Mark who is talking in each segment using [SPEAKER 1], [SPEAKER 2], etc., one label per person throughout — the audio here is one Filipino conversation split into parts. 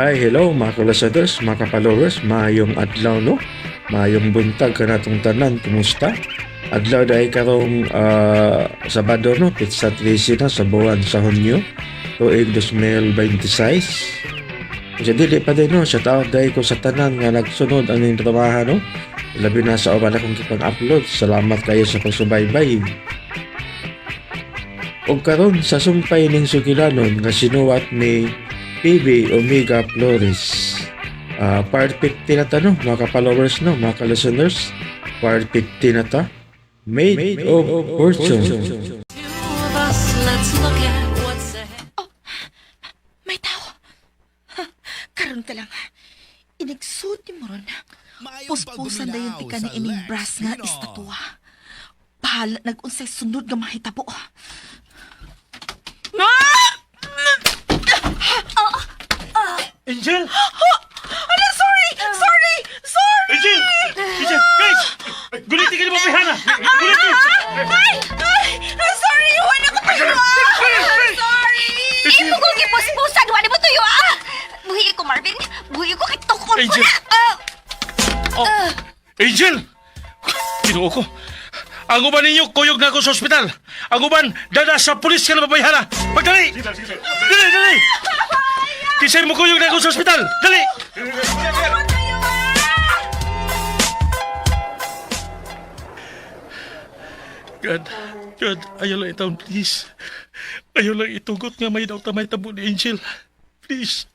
[SPEAKER 1] Hi, hello mga kalasaders, mga kapalowers, maayong adlaw no? Maayong buntag ka natong tanan, kumusta? Adlaw dahil karong Sabado no, Pizza 13 na sa buwan sa Hunyo, tuig 2026. Kasi dili pa din no, sa tawag dahil ko sa tanan nga nagsunod ang inyong trabaho no? Labi na sa oban akong kipang-upload, salamat kayo sa pagsubaybay. O karon sa sumpay ning sugilanon nga sinuwat ni PB Omega Flores. Part 50 na ta no, mga ka-followers no, mga ka-listeners. Part 50 na ta. Made of Fortune.
[SPEAKER 2] Two of us, let's look at what's ahead.
[SPEAKER 3] May tao. Karon ka lang. Inigsulti mo ron. Puspusan da yung tika ni ining brass nga istatwa. Bahala nag-unsay sunod nga mahitabo.
[SPEAKER 4] Angel!
[SPEAKER 3] Ano, sorry! Sorry! Sorry!
[SPEAKER 4] Angel! Angel! Guys! Gulitin ka ni Mapihana! Gulitin!
[SPEAKER 3] Sorry! Wala ko pa yun! Sorry!
[SPEAKER 4] Angel!
[SPEAKER 3] Imo kong gipuspusan! Wala mo tuyo, ah! Buhi ko, Marvin! Buhi ko kitukon ko
[SPEAKER 4] Angel!
[SPEAKER 3] na!
[SPEAKER 4] Oh! Angel! Kinuha ko. Ang uban ninyo, kuyog na ako sa ospital. Ang uban, dada sa pulis ka na Mapihana. Pagdali! Dali! Dali! Kisay mo kuyog na ako sa ospital. Dali! God, ayaw lang itaon, please. Ayaw lang itugot nga may daw tamay tabo ni Angel. Please.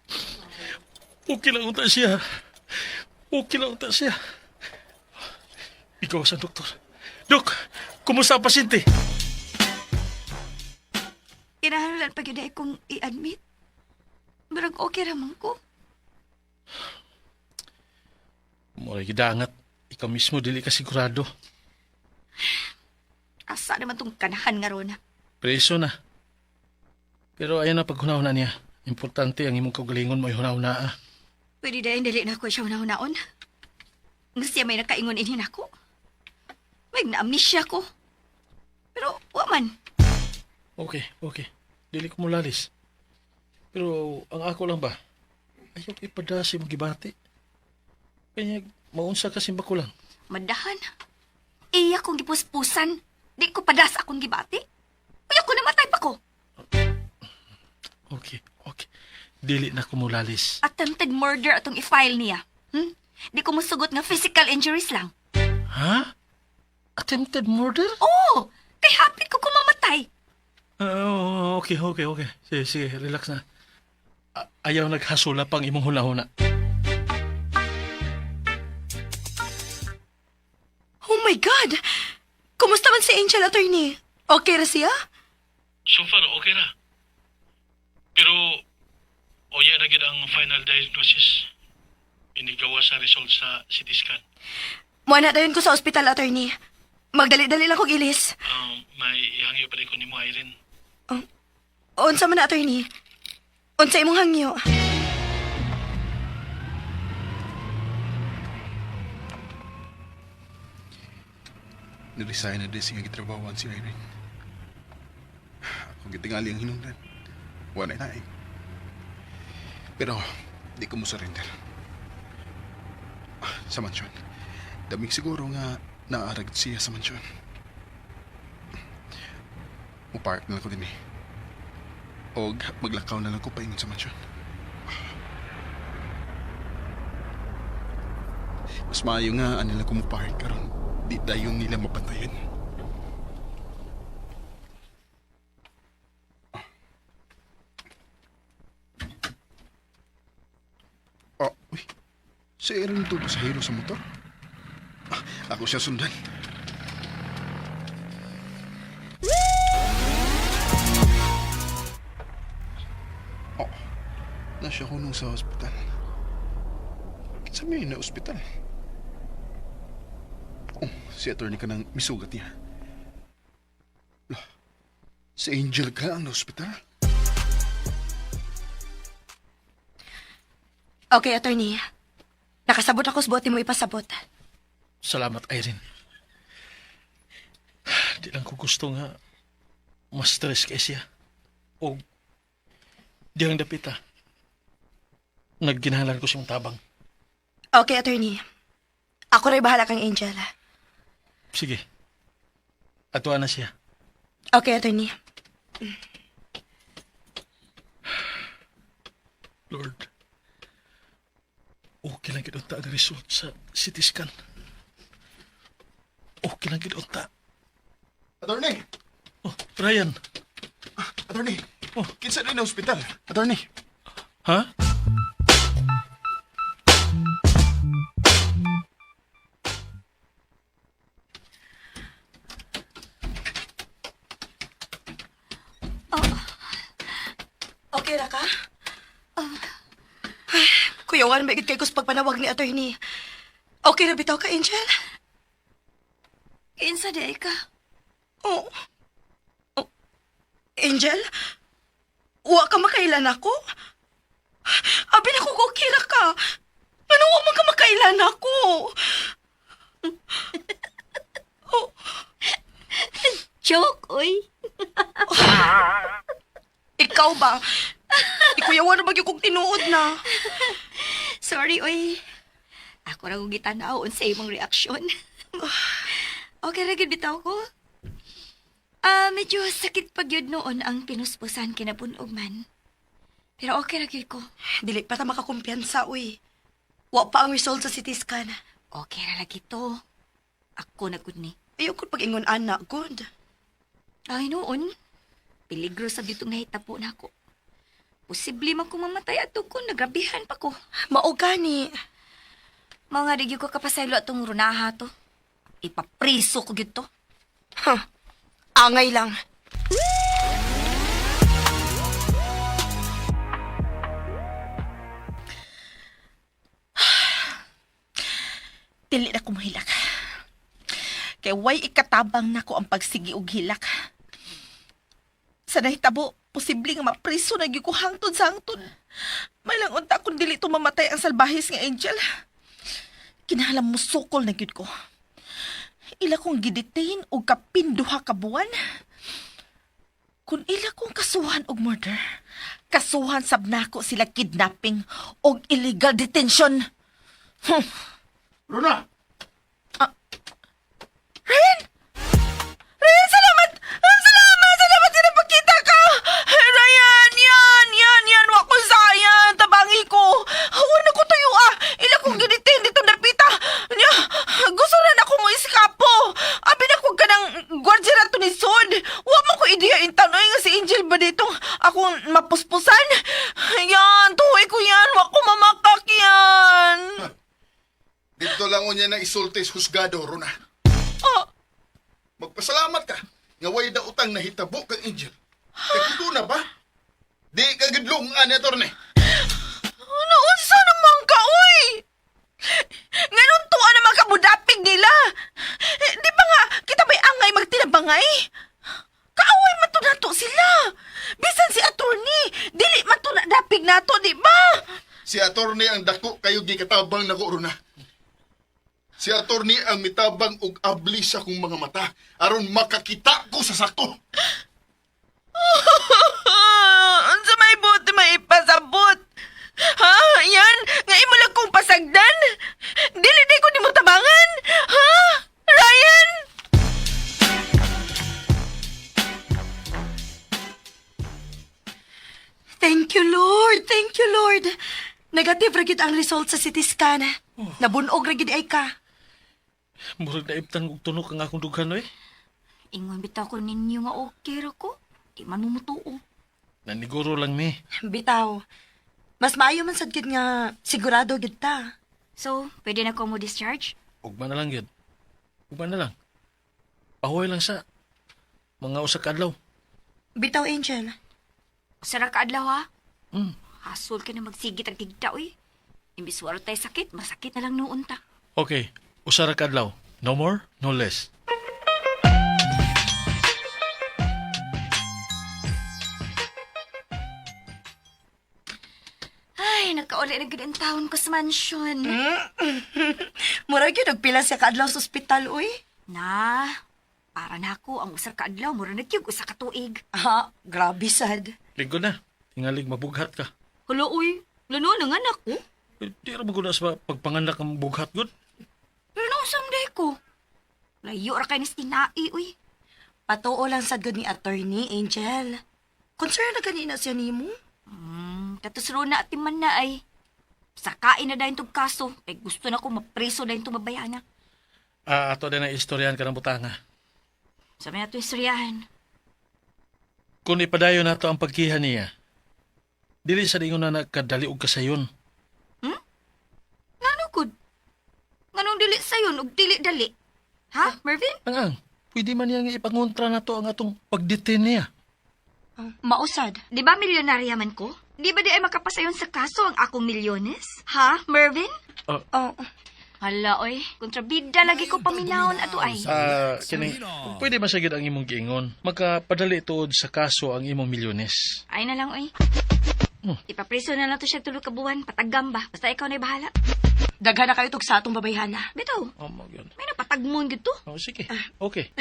[SPEAKER 4] Okay lang unta siya. Okay lang unta siya. Ikaw sa doktor. Dok, kumusta ang pasyente?
[SPEAKER 3] Kinahanglan pa gina kong i-admit. Barang okay raman ko.
[SPEAKER 4] Mura gidangat. Ikaw mismo dili ka sigurado.
[SPEAKER 3] Asa naman tong kanahan nga ron.
[SPEAKER 4] Preso na. Pero ayan na paghunaw na niya. Importante ang imong kaugalingon mo ihunaw na.
[SPEAKER 3] Pwede dahil dili na ako siya una-unaon. Nga siya may nakaingon inin ako. May na-amnesia ko. Pero, waman.
[SPEAKER 4] Okay. Dili ko mo lalis. Pero ang ako lang ba, ayaw ko ipadasi mo gibati. Kanya maunsa kasi ba ko lang.
[SPEAKER 3] Madahan. Iya kong gipuspusan. Di ko padas akong gibati. Ayaw ko namatay pa ko.
[SPEAKER 4] Okay. Dili na ko mo lalis.
[SPEAKER 3] Attempted murder atong i-file niya. Di ko musugot nga physical injuries lang.
[SPEAKER 4] Ha? Attempted murder?
[SPEAKER 3] Oo! Kay hapit ko kumamatay.
[SPEAKER 4] Okay. Sige, relax na. Ayaw naghasula pang imong huna-huna.
[SPEAKER 3] Oh my God! Kumusta man si Angel, attorney? Okay ra siya?
[SPEAKER 4] So far, okay na. Pero, oya na gid ang final diagnosis. Inigawa sa result sa CT scan.
[SPEAKER 3] Muna dayon ko sa ospital, attorney. Magdali-dali lang kong ilis.
[SPEAKER 4] May ihangyo pa rin ko ni mo, Irene.
[SPEAKER 3] Unsa man na, attorney? Unsa imong hangyo?
[SPEAKER 5] Niresign na din siya gitrabahoan si Irene. Ako gitingali ang hinungdan. Wala na eh. Pero, di ko mo surrender. Sa mansyon. Damig siguro nga naarag siya sa mansyon. Mupark na lang ko din eh. O maglakaw na lang ko paingon sa mansyon. Mas maayo nga anila ko mupark karon. Di dayon nila mapantayan. Uy. Si Aaron ito sa hero sa motor? Ako siya sundan. Nasya ko nung sa ospital. Sa may na ospital. Si attorney ka nang misugat niya. Si Angel ka ang na-hospital?
[SPEAKER 3] Okay, attorney. Nakasabot ako sa buti mo ipasabot.
[SPEAKER 4] Salamat, Irene. Di lang ko gusto nga mas stress kay siya. O di ang dapita. Nagginahanglan ko siyang tabang.
[SPEAKER 3] Okay, attorney. Ako rin bahala kang Angel.
[SPEAKER 4] Sige. Atuan na siya.
[SPEAKER 3] Okay, attorney.
[SPEAKER 4] Lord. Okay lang gid unta ang result sa CT scan. Okay lang gid unta.
[SPEAKER 5] Attorney!
[SPEAKER 4] Oh, Ryan.
[SPEAKER 5] Attorney!
[SPEAKER 4] Oh.
[SPEAKER 5] Kinsa rin na ospital? Attorney!
[SPEAKER 4] Ha?
[SPEAKER 3] Okay ra ka? Kuyawan, may kay kus pagpanawag ni attorney. Okay na bitaw ka, Angel?
[SPEAKER 2] Kinsa di ay ka?
[SPEAKER 3] Oh. Angel? Wa ka makailan ako? Abi na ko kukira ka. Ano wa man ka makailan ako?
[SPEAKER 2] Joke, oy.
[SPEAKER 3] Ikaw ba? Ikuyawan na bagyo kong tinuod na.
[SPEAKER 2] Sorry, oy. Ako ra kong gitanaw sa imong reaksyon. Okay ra gid bitaw ko. Medyo sakit pag yun noon ang pinuspusan kinabunog man. Pero okay ra gyud ko.
[SPEAKER 3] Dili pa ta makakumpiyansa, uy. Wa pa ang result sa CT scan.
[SPEAKER 2] Okay ra lagi to. Ako na gud ni.
[SPEAKER 3] Ayoko pag-ingon anak, good.
[SPEAKER 2] Ay noon, peligro sa ditong nahitapo na ako. Posible man ko mamatay ato ko, nagrabihan pa ko.
[SPEAKER 3] Mao gani.
[SPEAKER 2] Mga digyo ko kapasaylo atong runaha to. Ipapriso ko gito.
[SPEAKER 3] Huh. Angay lang. Dili na ko mahilak. Kay way ikatabang na ko ang pagsigi og hilak. Sa nahitabo, posible nga mapriso na gyud ko hangtod sa hangtod. May lang unta kung dili to mamatay ang salbahis nga Angel. Kinahanglan mo sukol na gyud ko. Ila kong gidetain og kapinduha ka buwan. Kung ila kong kasuhan og murder, kasuhan sab nako sila kidnapping og illegal detention.
[SPEAKER 5] Rona!
[SPEAKER 3] Ryan! Ryan, salamat! Salamat! Salamat sa napakita ka! Ryan, yan! Wa ko sayan! Tabangi ko! Hawan na ko tuyo ah! Ila kong gidetain dito napita! Nya, gusto na ako mo iskapo! Abi na ko ganang gwardya na to ni Sod! Wa mo ko ideya intanoy nga si Angel ba dito? Akong mapuspusan? Yan! Tuhoy ko yan! Wa ko mamakak yan!
[SPEAKER 5] Dito lang unya na isultis husgado, Rona.
[SPEAKER 3] Oh,
[SPEAKER 5] Magpasalamat ka. Nga way da utang nahitabo kang Angel. Kaya kung na ba? Di ka gidlungan ni attorney.
[SPEAKER 3] naunsa naman ka, uy! Ngayon tuwa naman ka budapig nila. Di ba nga, kita ba'y angay magtinabangay? Kaaway man to nato sila. Bisan si attorney, dili man to nadapig nato, di ba?
[SPEAKER 5] Si attorney ang dako kayo gikatabang na ko, Rona. Si attorney ang mitabang og abli sa kong mga mata aron makakita ko sa sakto.
[SPEAKER 3] Unsa may buti maipasabot? Ha? Yan? Nga imo lang kong pasagdan? Dili di ko ni mo tabangan? Ha? Ryan? Thank you, Lord. Thank you, Lord. Negative ra gid ang result sa CT scan. Nabunog ra gid ay ka.
[SPEAKER 4] Murag na ibtan og tunok ang akong dughan, oy.
[SPEAKER 2] Ingon bitaw ko ninyo nga okay ra ko. Di man mo mutuo.
[SPEAKER 4] Naniguro lang ni.
[SPEAKER 3] Bitaw. Mas maayo man sad gid nga sigurado gid ta.
[SPEAKER 2] So, pwede na ko mo discharge?
[SPEAKER 4] Ugma na lang yun. Ugma na lang. Pahuay lang sa mga usa ka adlaw.
[SPEAKER 3] Bitaw, Angel.
[SPEAKER 2] Sara ka adlaw ha?
[SPEAKER 4] Hmm.
[SPEAKER 2] Hasol ka na magsigit ang tigda, uy. Imbis waro tayo sakit, masakit na lang noon ta.
[SPEAKER 4] Okay, usa ra ka adlaw. No more, no less.
[SPEAKER 2] Ay, nagkauli na gud ang taon ko sa mansion.
[SPEAKER 3] Murag yun, nagpila siya kaadlaw sa ospital, uy.
[SPEAKER 2] Na, para na ako ang usa ka adlaw, mura nagyug usa ka tuig.
[SPEAKER 3] Ha, grabe sad.
[SPEAKER 4] Linggo na. Tingalig mabughat ka.
[SPEAKER 2] Hulo, uy. Lano ng anak ko.
[SPEAKER 4] Di ra maguna sa pagpanganak ang bughat gud.
[SPEAKER 2] Pero nausam day ko. Layo ra kay ni tinai, uy.
[SPEAKER 3] Patuo lang sad gud ni attorney, Angel. Concern na ganina siya nimo.
[SPEAKER 2] Katusro na at timan na ay. Sakain na dahil itong kaso. Kay gusto na ko mapreso dahil itong mabayana.
[SPEAKER 4] Ato din na istoryahan ka ng butanga.
[SPEAKER 2] Sa may ato istoryahan.
[SPEAKER 4] Kung ipadayon nato ang pagkiha niya, dili sa dingon na nagkadali og kasayon.
[SPEAKER 2] Ngano gud? Nganong dili sayon og dili dali? Ha, Mervin?
[SPEAKER 4] Ang pwede man yang ipangontra nato ang atong pagdetain niya.
[SPEAKER 3] Mausad.
[SPEAKER 2] Di ba milyonarya man ko? Di ba di ay makapasayon sa kaso ang akong milyones? Ha, Mervin?
[SPEAKER 3] Oh,
[SPEAKER 2] Hala, oy. Kontrabida lagi ko paminahon ato ay.
[SPEAKER 4] Kini, pwede masagid ang imong giingon. Makapadali tuod sa kaso ang imong milyones.
[SPEAKER 2] Ay na lang, oy. Ipapreso na lang to siya tulo ka buwan. Patagam ba? Basta ikaw na'y bahala.
[SPEAKER 3] daghan na kayo tug sa atong babayhana.
[SPEAKER 2] Bitaw,
[SPEAKER 4] Oh, mo yun.
[SPEAKER 2] may napatagmon gito.
[SPEAKER 4] Oh, sige. Okay.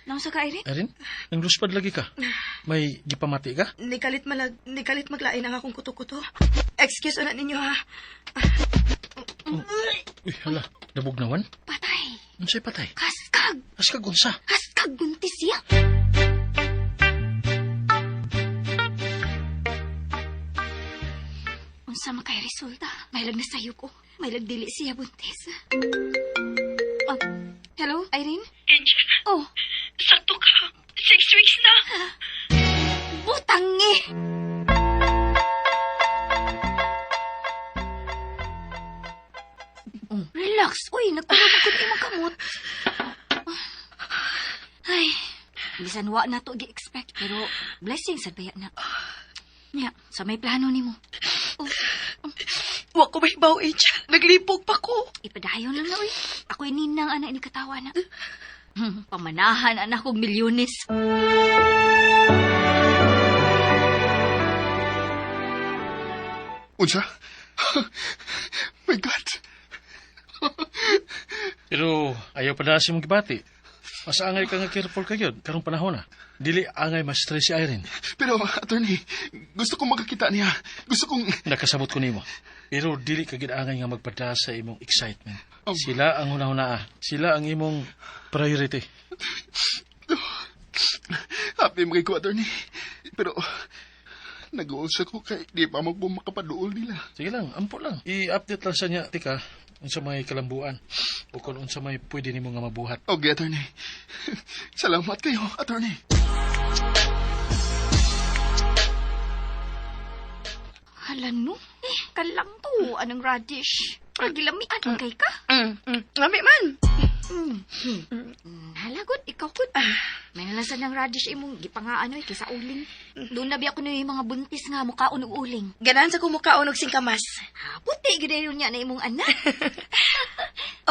[SPEAKER 2] Nang sa ka, Irene?
[SPEAKER 4] Erin, nangluspad lagi ka. May gipamati ka?
[SPEAKER 3] Nikalit maglain ang akong kuto-kuto. Excuse na ninyo ha.
[SPEAKER 4] Uy, hala. Nabugnawan?
[SPEAKER 2] Patay.
[SPEAKER 4] Unsay patay?
[SPEAKER 2] Kaskag.
[SPEAKER 4] Askag unsa?
[SPEAKER 2] Kaskag buntis siya. Unsa makay resulta? May lag nasayo ko. May lag dili siya buntis. Oh, hello, Irene?
[SPEAKER 6] Angel,
[SPEAKER 2] Oh,
[SPEAKER 6] sakto ka. 6 weeks na.
[SPEAKER 2] butangi! Relax. Uy, nagpapagod ko imong kamot. Ay, bisan wa na to gi-expect, pero blessing sa baya na. Nya, sa may plano nimo. Oh,
[SPEAKER 3] Wa ko mahibaw, Angel. Naglipog pa ko.
[SPEAKER 2] ipadayon lang na, uy. Ako'y ninang anak ni katawa na. Pamanahan anak kong milyones.
[SPEAKER 5] Unsa? My God.
[SPEAKER 4] Pero ayaw pa na si mong gibati. Mas angay ka nga careful kayo. Karong panahon na. Dili angay mas stress si Irene.
[SPEAKER 5] Pero, attorney, gusto kong makakita niya. Gusto kong...
[SPEAKER 4] Nakasabot ko nimo. Pero dili ka gid angay nga magpada sa imong excitement.
[SPEAKER 5] Oh.
[SPEAKER 4] Sila ang hunahuna. Sila ang imong priority.
[SPEAKER 5] Happy mga ko, attorney. Pero, nag-uulsa ko kay di pa makapaduol nila.
[SPEAKER 4] Sige lang, ampo lang. I-update lang sa niya, tika, unsa may kalambuan. O kung unsa may pwede nimo nga mabuhat.
[SPEAKER 5] Okay, attorney. Salamat kayo, attorney.
[SPEAKER 2] Hala no? Kalang to. Anong radish? Gilamian kay ka?
[SPEAKER 3] Ngami man.
[SPEAKER 2] Halagot, ikaw good. May nalasan ng radish imong gipangaan oy kaysa uling. Doon na biya ko na yung mga buntis nga mukhaon og uling.
[SPEAKER 3] Ganan sa kumukaon og singkamas.
[SPEAKER 2] Puti gid niya na imong anak.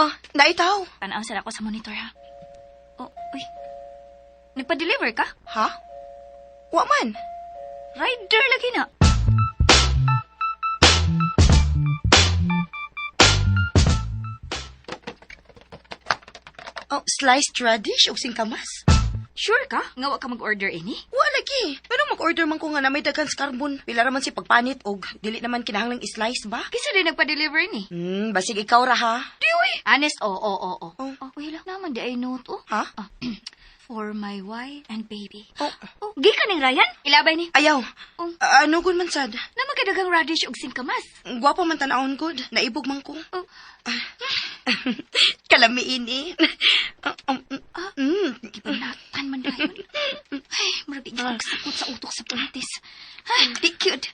[SPEAKER 3] Oh, naitaw.
[SPEAKER 2] Tanaw sila ko sa monitor ha. Oh, uy. Nagpa-deliver ka?
[SPEAKER 3] Ha? Wa man.
[SPEAKER 2] Rider lagi na.
[SPEAKER 3] Oh, sliced radish og singkamas.
[SPEAKER 2] Sure ka? Nga wa ka mag-order ini?
[SPEAKER 3] Wa lagi. Pero mag-order man ko nga na may daghang sa carbon. Pila raman si pagpanit og dili naman kinahanglang i-slice ba?
[SPEAKER 2] Kisa din nagpa-deliver ni.
[SPEAKER 3] Basig ikaw ra ha.
[SPEAKER 2] Di uy. Honest, oo.
[SPEAKER 3] Oh.
[SPEAKER 2] Uy lang naman, di ay note, oh.
[SPEAKER 3] Ha?
[SPEAKER 2] Ah, for my wife and baby.
[SPEAKER 3] Oh.
[SPEAKER 2] Gi ka ning Ryan? Ilabay ni.
[SPEAKER 3] Ayaw.
[SPEAKER 2] Oh.
[SPEAKER 3] Ano gud man sad?
[SPEAKER 2] Na magadagang radish ug singkamas.
[SPEAKER 3] Gwapa man tanawon gud. Naibog man ko.
[SPEAKER 2] Oh.
[SPEAKER 3] Kalami ini.
[SPEAKER 2] Gibanatan man dayon. Ay, murag di ko kasapot sa utok sa puntis. Ay, di cute.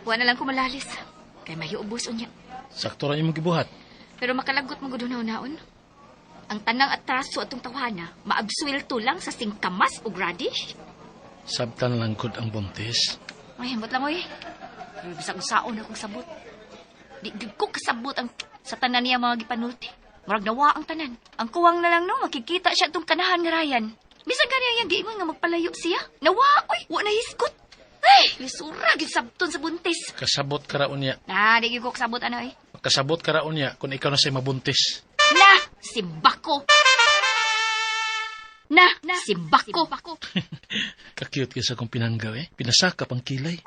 [SPEAKER 2] Buwan na lang ko malalis. Kay mayo ubos unya.
[SPEAKER 4] Sakto ra imong gibuhat.
[SPEAKER 2] Pero makalagot mo gud naon. Ang tanang atraso atong tawhana, maabsuelto lang sa singkamas ug radish.
[SPEAKER 4] Sabtan lang gud ang buntis.
[SPEAKER 2] Ay, hambot lang, oy. Pero bisag usaon akong sabot. Di gid ko kasabot ang sa tanan niya mga gipanulti. Murag nawa ang tanan. Ang kuwang na lang no, makikita siya itong kanahan nga Ryan. Bisan kaniya yung giingon nga magpalayo siya. Nawa, oy, wa na hiskot. Ay, lisura, gisabton sa buntis.
[SPEAKER 4] Kasabot ka raon niya.
[SPEAKER 2] Di gid ko kasabot, ano, oy.
[SPEAKER 4] Kasabot ka raon niya kung ikaw na siya mabuntis.
[SPEAKER 2] Na, simbako.
[SPEAKER 6] Na, simbak ko.
[SPEAKER 4] Kakiyot kaysa kong pinanggaw Pinasakap ang kilay.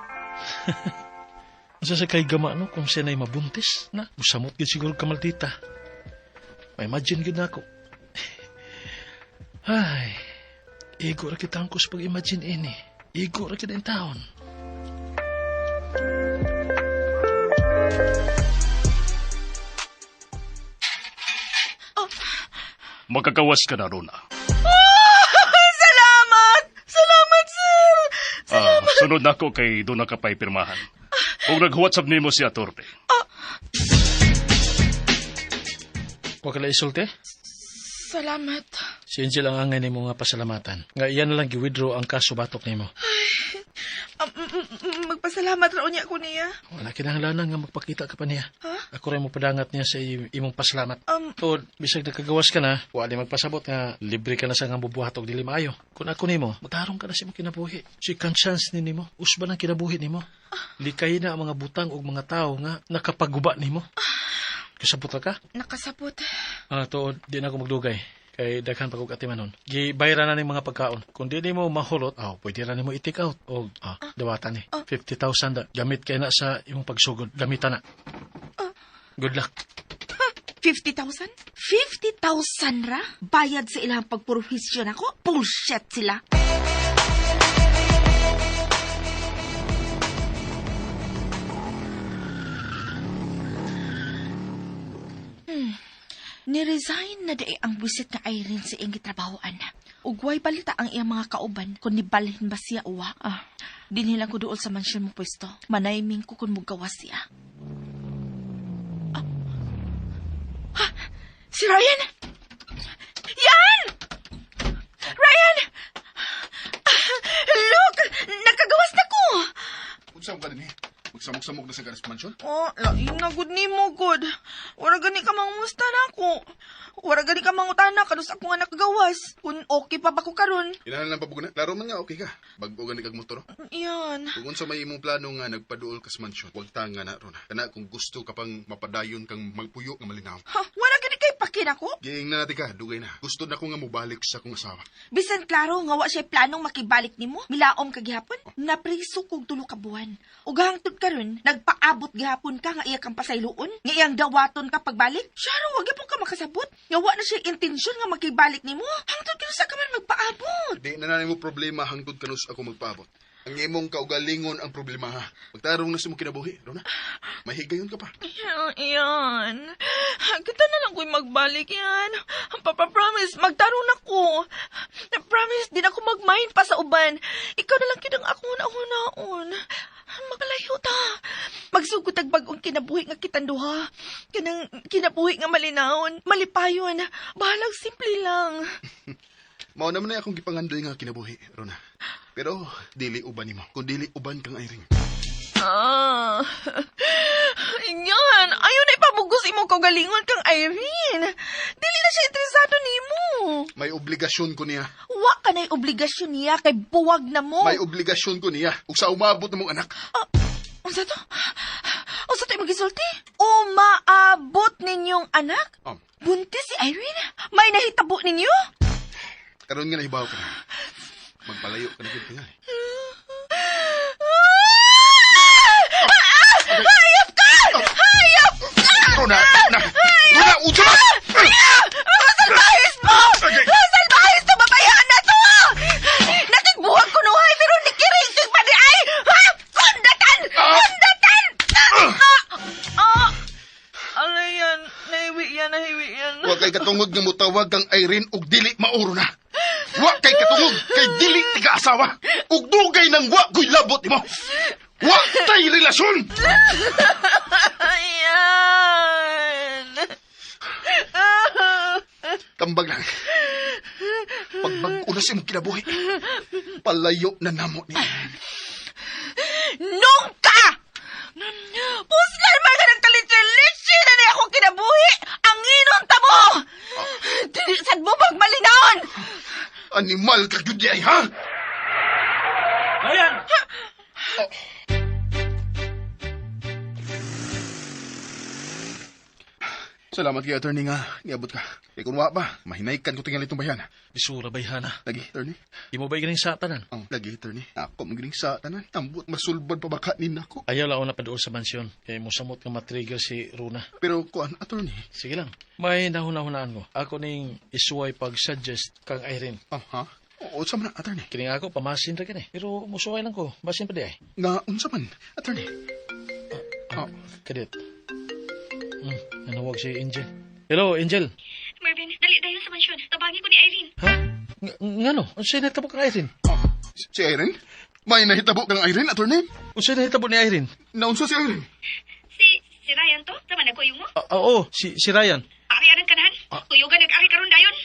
[SPEAKER 4] Asa sa kay gama no kung siya na'y mabuntis na. Musamot gid siguro ka maldita. May imagine gid na ako. Ay, igo ra kita angkos pag-imagine ini. Igo ra kita in taon.
[SPEAKER 7] Magkagawas ka na, Rona.
[SPEAKER 3] Salamat! Salamat, sir!
[SPEAKER 7] Sunod na ako kay doon na ka pa'y pirmahan. Kung nag-WhatsApp nimo si Atorte.
[SPEAKER 4] Huwag ka lang isulti.
[SPEAKER 3] Salamat.
[SPEAKER 4] Si Angel ang angay nimo nga pasalamatan. Nga iyan na lang gi-withdraw ang kaso batok nimo.
[SPEAKER 3] Magpasalamat raw niya ako niya.
[SPEAKER 4] Wala kinahanglanan nga magpakita ka pa niya.
[SPEAKER 3] Ha?
[SPEAKER 4] Ako rin mo padangat niya sa imong pasalamat. Tod, bisag nakagawas ka na, wala magpasabot nga libre ka na sa nga bubuhatog dili maayo. Kung ako nimo, magtarong ka na sa imong kinabuhi. Second chance ni nimo, usba ng kinabuhi nimo. Likay na ang mga butang o mga tao nga nakapaguba nimo. Kasabot ra ka?
[SPEAKER 3] Nakasabot.
[SPEAKER 4] Tuod, di na ako magdugay. Kay daghan pa kong atimanon. Gibayra na ni mga pagkaon. Kung di mo mahulot, pwede na ni mo i-take out. O, dawatan ni. 50,000 da. Gamit kay na sa imong pagsugod. Gamitan na. Good luck.
[SPEAKER 3] 50,000? 50,000 ra? Bayad sa ilang pagpurofisyon ako? Bullshit sila. Niresign na di ang busit nga Irene sa iyang gitrabahoan. Ugway balita ang iyang mga kauban kung nibalhin ba siya uwa. Dinilang ko doon sa mansyon mo pwesto. Manayming ko kung mugawas siya. Si Ryan! Yan! Ryan! Look! Nagkagawas na ko!
[SPEAKER 5] Unsam ka din Magsamok-samok na sa garas mansyon?
[SPEAKER 3] Lain na good ni mo, good. Wala gani ka mangusta na ako. Wala gani ka mangutana ka sa ako nga nakagawas. Kung okay pa ba ko karon?
[SPEAKER 5] Inahan lang pabuguna. Laro man nga, okay ka. Bago gani kag motor.
[SPEAKER 3] Yan.
[SPEAKER 5] Kung unsa may imong plano nga nagpaduol ka sa mansyon, huwag tanga na, Rona. Kana kung gusto ka pang mapadayon kang magpuyo nga malinaw.
[SPEAKER 3] Wala gani kay pakin ako?
[SPEAKER 5] Giing na natin ka, dugay na. Gusto na ko nga mubalik sa akong asawa.
[SPEAKER 3] Bisan klaro nga wa siya planong makibalik nimo. Milaom ka gihapon. Napriso kog tulo ka buwan. Ug hangtod karon, nagpaabot gihapon ka nga iya kang pasayloon. Nga iyang dawaton ka pagbalik. Syaro, wag gyapon ka makasabot. Nga wa na siya intensyon nga makibalik nimo. Hangtod karon sa ka man magpaabot.
[SPEAKER 5] Di na mo problema hangtod kanus ako magpaabot. Ang imong kaugalingon ang problema ha. Magtarong na sa mong kinabuhi, Rona. Mahigayon ka pa.
[SPEAKER 3] Yan. Kita na lang ko'y magbalik yan. Papa-promise, magtarong na ko. Promise, din ako mag-mind pa sa uban. Ikaw na lang kinang ako na-unaon. Magalayo ta. Magsugod ang bagong kinabuhi nga kitanduha. Kanang kinabuhi nga malinawon, malipayon. Bahalang simple lang.
[SPEAKER 5] Mao naman na akong gipangandoy nga kinabuhi, Rona. Pero dili uban nimo, kung dili uban kang Irene.
[SPEAKER 3] Yan, ayaw na ipabugos imo kaugalingon kang Irene. Dili na siya interesado nimo.
[SPEAKER 5] May obligasyon ko niya.
[SPEAKER 3] Wa ka na'y obligasyon niya kay buwag na mo.
[SPEAKER 5] May obligasyon ko niya. Ug sa umabot na mong anak.
[SPEAKER 3] Unsa to? Unsa to magisulti? Umaabot ninyong anak? Buntis si Irene? May nahitabo ninyo?
[SPEAKER 5] Karon nga nahibaw ka na. Magpalayo ka na gid tingali.
[SPEAKER 3] Hayop ka! Hayop ka!
[SPEAKER 5] Rona! Rona! Uto na!
[SPEAKER 3] Salbahis mo! Salbahis to! Babayaan na to! Nakigbuhag ko nuhay pero nikirisig pa di ay! Kundatan! Kundatan! Alayan, nahiwi yan.
[SPEAKER 5] Wa kay katungod nga mutawag kang Irene ug dili mauro na. Wa kay katungod kay dili tiga-asawa. Ug dugay nang wa ko'y labot nimo. Wa tay relasyon.
[SPEAKER 3] Ayan.
[SPEAKER 5] Tambag lang. Pagbag-o na sa imong kinabuhi. Palayo na namo ni Irene.
[SPEAKER 3] Nungka! Puslan man ka nagkalitsi-litsi na niya akong kinabuhi! Ang inon ta mo! Dinisad mo magmalinaon!
[SPEAKER 5] Animal ka gyud di ay, ha?
[SPEAKER 4] Ayan!
[SPEAKER 5] Salamat kay attorney nga. Iabot ka. Kaya kung wa ba, mahinaykan ko tingali itong bayan.
[SPEAKER 4] Bisura bayhana.
[SPEAKER 5] Lagi, attorney.
[SPEAKER 4] Imo ba ganing sa tanan?
[SPEAKER 5] Oh, lagi, attorney. Ako magiling sa tanan. Ambot masulbad pa bakanin ako.
[SPEAKER 4] Ayaw lang ako napadool sa mansyon. Kaya mo samot nga matrigger si Runa.
[SPEAKER 5] Pero kuan, attorney.
[SPEAKER 4] Sige lang. May nahuna-hunaan ko. Ako ning isuway pag-suggest kang Irene.
[SPEAKER 5] Ha? O, unsa man, attorney?
[SPEAKER 4] Kining ako, pamasin ra kini. Pero musuway lang ko. Basin pa di ay.
[SPEAKER 5] Nga, unsa man, attorney?
[SPEAKER 4] Kadit. Nanawag si Angel. Hello, Angel.
[SPEAKER 6] Marvin, dali dayon sa mansyon. Tabangi ko ni Irene.
[SPEAKER 4] Ha? Ngano? Unsay nahitabo kang Irene?
[SPEAKER 5] Si Irene? May nahitabo kang Irene, attorney?
[SPEAKER 4] Unsay nahitabo ni Irene?
[SPEAKER 5] Naunsa si Irene?
[SPEAKER 6] Si Ryan to? Tama na kuyong mo?
[SPEAKER 4] Oo, si Ryan.
[SPEAKER 6] Ari anang kanahan? Kuyugan nag-ari karon dayon.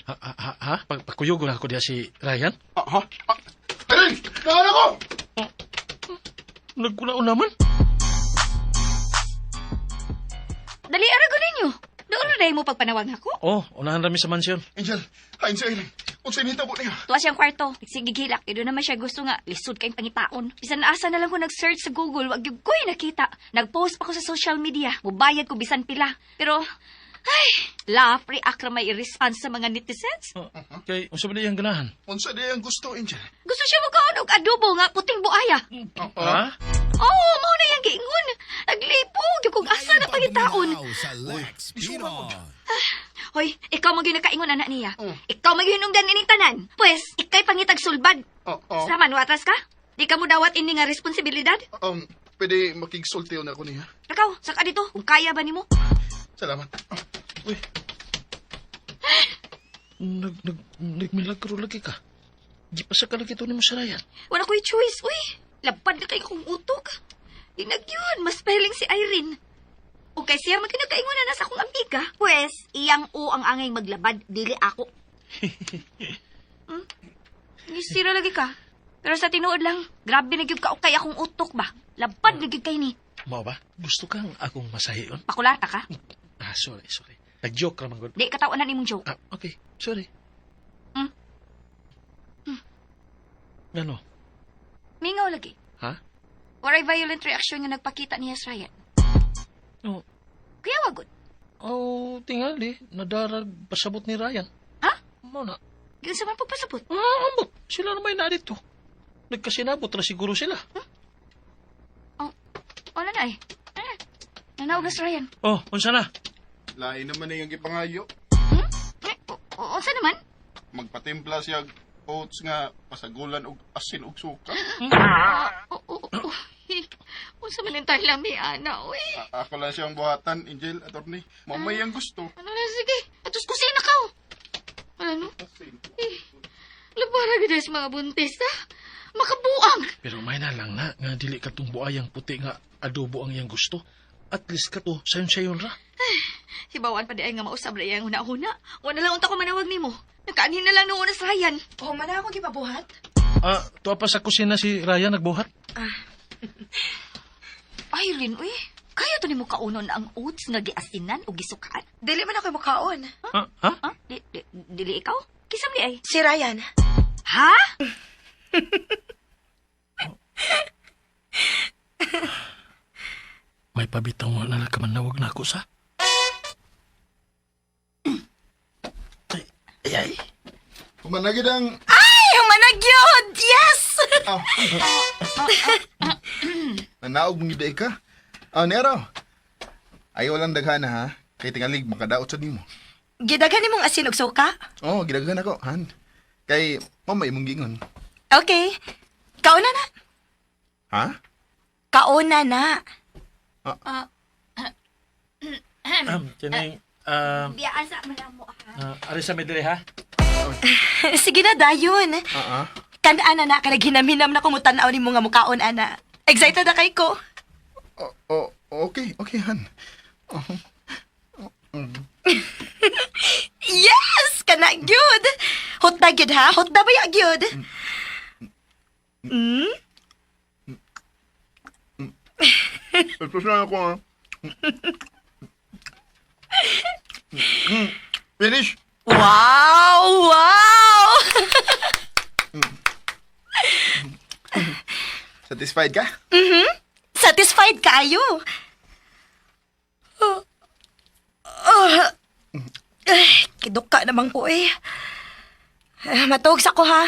[SPEAKER 4] Ha? Pagkuyugo na ako diya si Ryan?
[SPEAKER 5] Ha? Irene! Nahan ako!
[SPEAKER 4] Nagkulao naman.
[SPEAKER 2] Dali arago ninyo. Doon na dahil mo pagpanawag ako.
[SPEAKER 4] Oh, unahan rami sa mansyon.
[SPEAKER 5] Angel, hain si Irene. Unsa nahitabo niya?
[SPEAKER 2] Tuwa siyang kwarto. Nagsigigilak. Doon naman siya gusto nga. Lisod kayong pangitaon. Bisan asa na lang ko nag-search sa Google. Wag yung ko'y nakita. Nag-post pa ko sa social media. Mubayad ko bisan pila. Pero, ay, laugh react ra may i-response sa mga netizens.
[SPEAKER 4] Kay, unsa ba di ang ganahan?
[SPEAKER 5] Unsa di ang gusto, Angel?
[SPEAKER 2] Gusto siya magkaon og adobo nga puting buaya.
[SPEAKER 4] Ha?
[SPEAKER 2] Oo, mao na yung giingon. Naglipog yung kung asa na pangitaon. Hoy, ikaw mo ginakaingon anak niya. Ikaw maghinungdan ining tanan. Pues, ikay pangitag sulbad. Sama nuatras ka? Di ka mo dawat ini nga responsibilidad?
[SPEAKER 5] Pwede makigsultiyo na ako niya.
[SPEAKER 2] Ikaw, saka dito, kung kaya ba nimo?
[SPEAKER 5] Salamat.
[SPEAKER 4] Uy. Nagmilagro lagi ka. Di pa sa kalagito ni mo sa Ryan.
[SPEAKER 2] Wala ko'y choice, uy. Lapad na kayo kong utok. Inagyon, mas pahiling si Irene. O kay siya magkinakaingon na sa akong amiga. Pues, iyang o ang angay maglabad, dili ako. Isira lagi ka. Pero sa tinuod lang, grabe na gyud ka o kay akong utok ba? Lapad na gyud kay ni.
[SPEAKER 4] Mao ba? Gusto kang akong masahiyon?
[SPEAKER 2] Pakulata ka?
[SPEAKER 4] Sorry. Nag-joke raman ko.
[SPEAKER 2] Di katawanan imong joke.
[SPEAKER 4] Okay. Sorry. Ano?
[SPEAKER 2] Mingaw lagi.
[SPEAKER 4] Ha?
[SPEAKER 2] Waray violent reaction nga nagpakita niya sa Ryan.
[SPEAKER 4] Oh.
[SPEAKER 2] Kaya wagod.
[SPEAKER 4] Oh, tingali. Nadarag pasabot ni Ryan.
[SPEAKER 2] Ha?
[SPEAKER 4] Mo na.
[SPEAKER 2] Ganun sa man pagpasabot.
[SPEAKER 4] Ambot. Sila na may na dito. Nagkasinabot na siguro sila.
[SPEAKER 2] Wala na eh. Nanawag na sa Ryan.
[SPEAKER 4] Oh, unsa na?
[SPEAKER 5] Lain naman na yung ipangayo.
[SPEAKER 2] Unsa naman?
[SPEAKER 5] Magpatimpla siya oats nga pasagulan og asin og suka.
[SPEAKER 2] Unsa man entay lami ana, oy.
[SPEAKER 5] Ako lang siyang buhatan, Angel, attorney. Mamay ang gusto.
[SPEAKER 2] Ano na sige? Atos kusina ka. Ano? Labara gid sa mga buntis ha. Makabuang.
[SPEAKER 4] Pero may na lang na nga dili ka tong buayang puti nga adobo ang iyang gusto. At least ka to, sayon-sayon ra.
[SPEAKER 2] Hibawan pa di ay nga mausab ra iyang huna-huna. Wala lang unta ko manawag nimo. Nakaanin na lang noon sa Ryan.
[SPEAKER 3] Oh, mana akong gipabuhat?
[SPEAKER 4] Tuwa pa sa kusina si Ryan nagbuhat.
[SPEAKER 2] Irene, uy. Kaya to nimo kaunon ang oats nga giasinan o gisukaan?
[SPEAKER 3] Dili man ako makaon.
[SPEAKER 4] Ha?
[SPEAKER 2] Ha? Dili ikaw? Kisam di ay?
[SPEAKER 3] Si Ryan.
[SPEAKER 2] Ha?
[SPEAKER 4] May pabitaw nga na nakamanawag na ako sa. Ay.
[SPEAKER 5] Kumanagid ang...
[SPEAKER 3] Ay, managyod! Yes!
[SPEAKER 5] Nanaog mong iday ka? Nero. Ayaw lang daghan ha. Kay tingalig makadaot sa nimo.
[SPEAKER 3] Gidaghan ni mong asin og suka?
[SPEAKER 5] Gidaghan ako, han. Kay mamay mong gingon.
[SPEAKER 3] Okay. Kauna na.
[SPEAKER 5] Ha?
[SPEAKER 3] Kauna na.
[SPEAKER 4] Tining,
[SPEAKER 2] Biyaan sa manamo ha.
[SPEAKER 4] ari sa medre ha?
[SPEAKER 3] Sige na, dayon.
[SPEAKER 5] Ah.
[SPEAKER 3] Kanaan na ka naghinam-hinam na kumutanaw ni mo nga mukaon, ana. Excited na kay ko.
[SPEAKER 5] Okay, han.
[SPEAKER 3] Yes! Kana gyud. Hot na gyud ha? Hot na ba ya gyud?
[SPEAKER 5] Ito siya ako ha. Finish!
[SPEAKER 3] Wow!
[SPEAKER 5] Satisfied ka?
[SPEAKER 3] Satisfied kayo. Kiduka naman ko eh. Matug sa ko ha.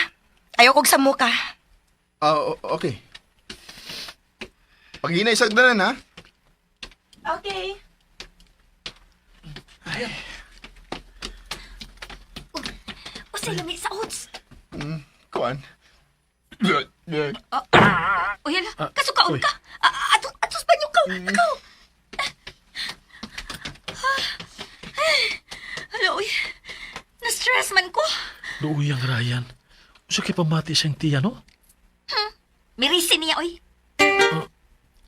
[SPEAKER 3] Ayaw kong samu ka.
[SPEAKER 5] Okay. Paghinay sagdanan, ha?
[SPEAKER 3] Okay.
[SPEAKER 2] O sa lami sa odds.
[SPEAKER 5] Kuan.
[SPEAKER 2] O yan lang, kasukaon ka. Atos ba niyo ka? Ikaw. Hala, uy. Na-stress man ko.
[SPEAKER 4] Luuyang Ryan. Usa kay pamati siyang tiya, no?
[SPEAKER 2] Mirisin niya, uy.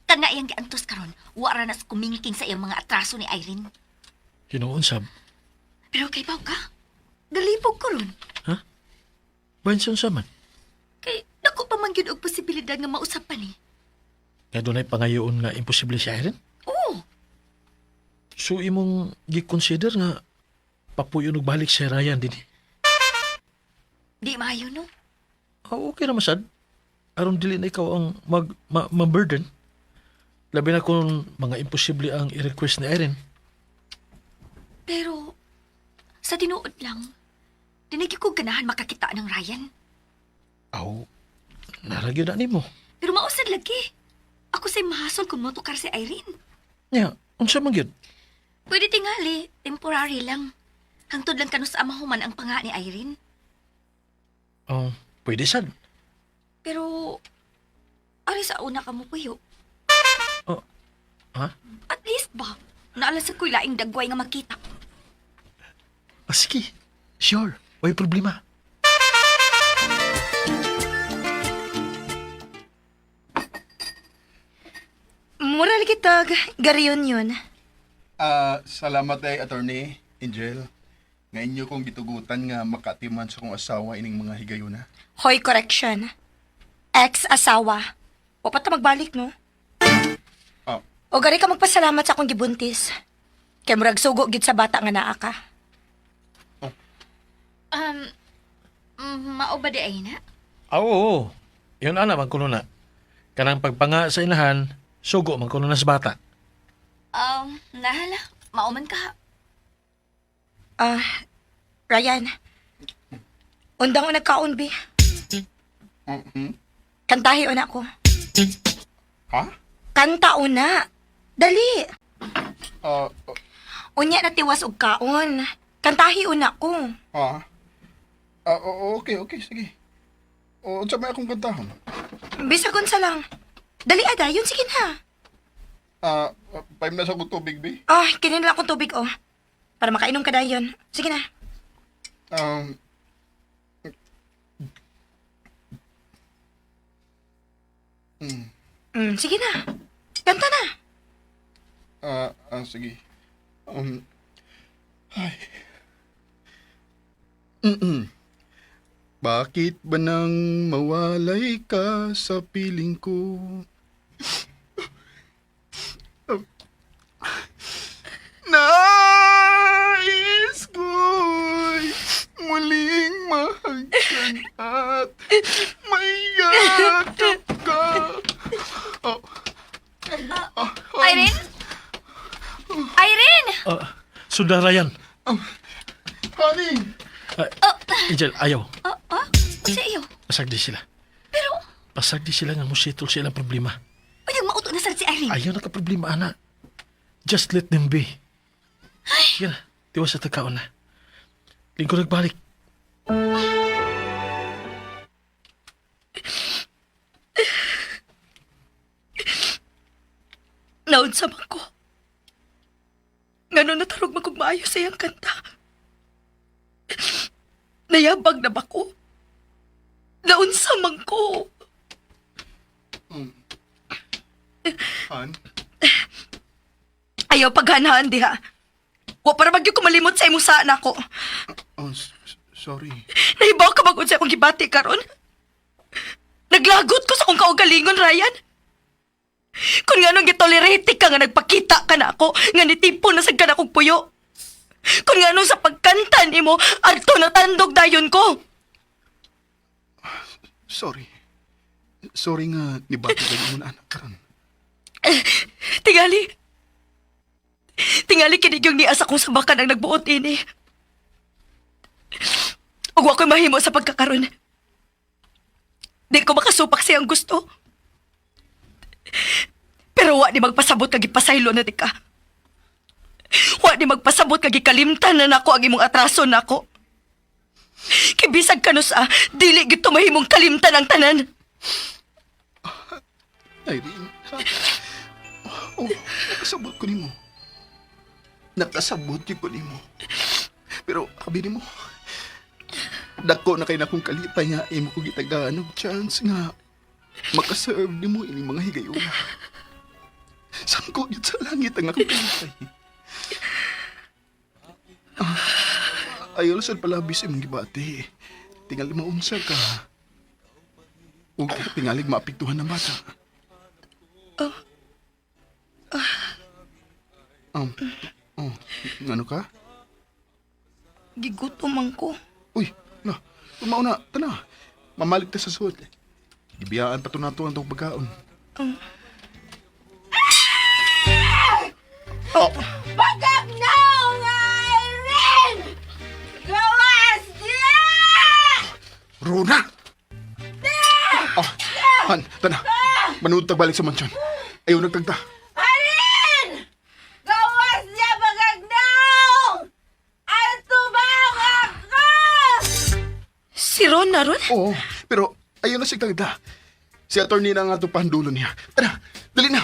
[SPEAKER 2] Kana iyang giantos karon, wara na sa kumingking sa iyang mga atraso ni Irene.
[SPEAKER 4] Hinoon sab.
[SPEAKER 2] Pero kay Pao ka, galipog ko ron.
[SPEAKER 4] Bayan siya man.
[SPEAKER 2] Kay dako pa man gyud og posibilidad nga mausapan ni.
[SPEAKER 4] Nga doon ay pangayoon nga imposible si Irene?
[SPEAKER 2] Oo,
[SPEAKER 4] So imong gi-consider nga papuyon og balik si Ryan din.
[SPEAKER 2] di maayo no.
[SPEAKER 4] Okay na masad. Aron dili na ikaw ang ma-burden. Labi na kung mga imposible ang i-request ni Irene.
[SPEAKER 2] Pero sa tinuod lang, dinagi ko ganahan makakita ng Ryan.
[SPEAKER 4] Aw, naragyo na nimo.
[SPEAKER 2] Pero mausad lagi. Ako say mahasol kung motukar si Irene.
[SPEAKER 4] Nya, unsa man gyud?
[SPEAKER 2] Pwede tingali, temporary lang. Hangtod lang kanus amahuman ang panga ni Irene.
[SPEAKER 4] Oh, pwede sad.
[SPEAKER 2] Pero, ari sa una ka mo puyo.
[SPEAKER 4] Oh, ha?
[SPEAKER 2] At least ba, naalasag ko'y laing dagway nga makita.
[SPEAKER 4] Sige. Sure. Way problema.
[SPEAKER 3] Mural kita, gariyon yun.
[SPEAKER 5] Salamat ay Attorney Angel. Nga inyo kong gitugutan nga makatiman sa kong asawa ining mga higayuna.
[SPEAKER 3] Hoy, correction. Ex-asawa. O pa ta magbalik, no?
[SPEAKER 5] Oh,
[SPEAKER 3] O gari ka magpasalamat sa akong gibuntis. Kay murag sugo gid sa bata nga naa ka.
[SPEAKER 2] Mao ba di ay na?
[SPEAKER 4] Oo. Yun ana magkuno na. Kanang pagpanga sa inahan, sugo magkuno na sa bata.
[SPEAKER 2] Nahala, mauman ka.
[SPEAKER 3] Ryan. Undang o nagkaon, bi. Kantahi una ko.
[SPEAKER 5] ha?
[SPEAKER 3] Kanta una. Dali.
[SPEAKER 5] Ah,
[SPEAKER 3] Unya na tiwas og kaon. Kantahi una ko.
[SPEAKER 5] Okay, sige. O, unsa may akong kantahon?
[SPEAKER 3] Bisagon sa lang. Dali ada, yun sige na.
[SPEAKER 5] Paim na sa kong tubig, be.
[SPEAKER 3] Kinin lang akong tubig, oh. Para makainom ka dayon. Sige na. Sige na. Kanta na.
[SPEAKER 5] Sige. Bakit ba nang mawalay ka sa piling ko? Nais ko'y muling mahagkan at mayakap ka.
[SPEAKER 2] Irene? Irene!
[SPEAKER 4] Sunda Ryan.
[SPEAKER 5] Honey!
[SPEAKER 4] Angel, ayaw.
[SPEAKER 2] Sa iyo.
[SPEAKER 4] Pasagdi sila.
[SPEAKER 2] Pero,
[SPEAKER 4] Pasagdi sila nga musitol sila ang problema.
[SPEAKER 2] pwedeng mauto na sa si Irene.
[SPEAKER 4] Ayaw na ka problema, ana. Just let them be. Sige na, tiwas sa tagkaon na. Lingko nagbalik.
[SPEAKER 3] Naunsa man ko. Ngano natarog magugmaayo sa iyang kanta. Nayabag na ba ko? Naunsa man ko.
[SPEAKER 5] Han?
[SPEAKER 3] Ayaw paghanaan diha. Wa para bagyo ko malimot sa imong sana ko.
[SPEAKER 5] Sorry.
[SPEAKER 3] Nahibaw ka bagod sa akong gibati karon. Naglagot ko sa akong kaugalingon, Ryan. Kung nga nung gitolerate ka nga nagpakita ka na ako, nga nitipo na sa ka na kong puyo. Kung nga nung sa pagkanta ni mo, adto na tandog dayon ko.
[SPEAKER 5] Sorry. Sorry nga nibati ka yung anak karon.
[SPEAKER 3] Tingali kinig yung nias akong sabakan ang nagbuot ini. Ug wa ko'y mahimo sa pagkakaroon. Di ko makasupak siyang gusto. Pero wa di magpasabot kag ipasaylo na di ka. Wa di magpasabot kag ikalimtan na nako ang imong atraso nako. Kibisag ka no sa dili gito mahimong kalimtan ang tanan.
[SPEAKER 5] Irene, oh, nakasabot ko nimo. Nakasabot ko nimo. Pero abi nimo, dako na kay na kong kalipay nga imo ko gitagaan og chance nga makaserve nimo ini mga higayuna. Sangko yun sa langit ang akong kalipay. Ayaw lasad palabis imong gibati. Tingali maunsa ka. Ug tingalig maapektuhan ng bata. Ano ka?
[SPEAKER 3] Gigutom man ko.
[SPEAKER 5] Uy, na, tumaw na, tana. Mamalig ta sa suot. Ibiyaan pa to nato ang tong pagkaon.
[SPEAKER 3] Bagak na Irene! Gawas niya!
[SPEAKER 5] Rona! Oh, Han, tana. Manood tagbalik sa mansyon. Ayaw nagtagta.
[SPEAKER 3] Irene! Gawas niya bagak na! Ato ba ako? Si Ron na Ron?
[SPEAKER 5] Oo, pero ayaw na siya tagta. Si attorney na nga ito pahandulo niya. Tara, dali na.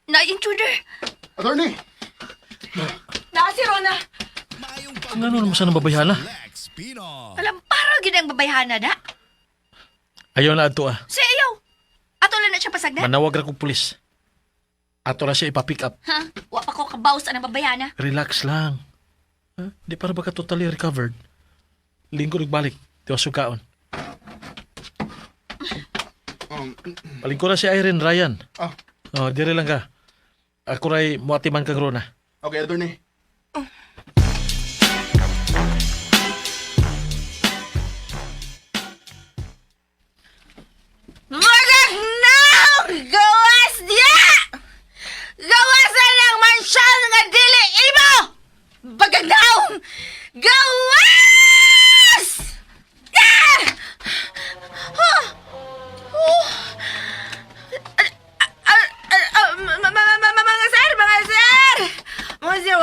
[SPEAKER 2] Na-intruder!
[SPEAKER 5] Attorney!
[SPEAKER 3] Na si Ron na!
[SPEAKER 4] Nga naman sa nababayana.
[SPEAKER 2] Alam, parang ginang babayhana na.
[SPEAKER 4] Ayaw na ato
[SPEAKER 2] Si ayaw. Ato lang na siya pasagdan.
[SPEAKER 4] Manawag ra kong pulis. Ato na siya ipapick up.
[SPEAKER 2] Ha? Wa pa ko kabaw sa nang babayhana.
[SPEAKER 4] Relax lang. Di para ba ka totally recovered? Linggo nagbalik. Tiwas sukaon. Palingko na si Irene, Ryan.
[SPEAKER 5] Ah,
[SPEAKER 4] Oh, dire lang ka. Ako ray muatiman kang Rona.
[SPEAKER 5] okay, attorney.
[SPEAKER 3] Bagak na! Gawas niya! Gawasan ng mansyon nga dili imo! Bagak na! Gawas! Ah! Huh! Oh! Mga sir! Mga sir,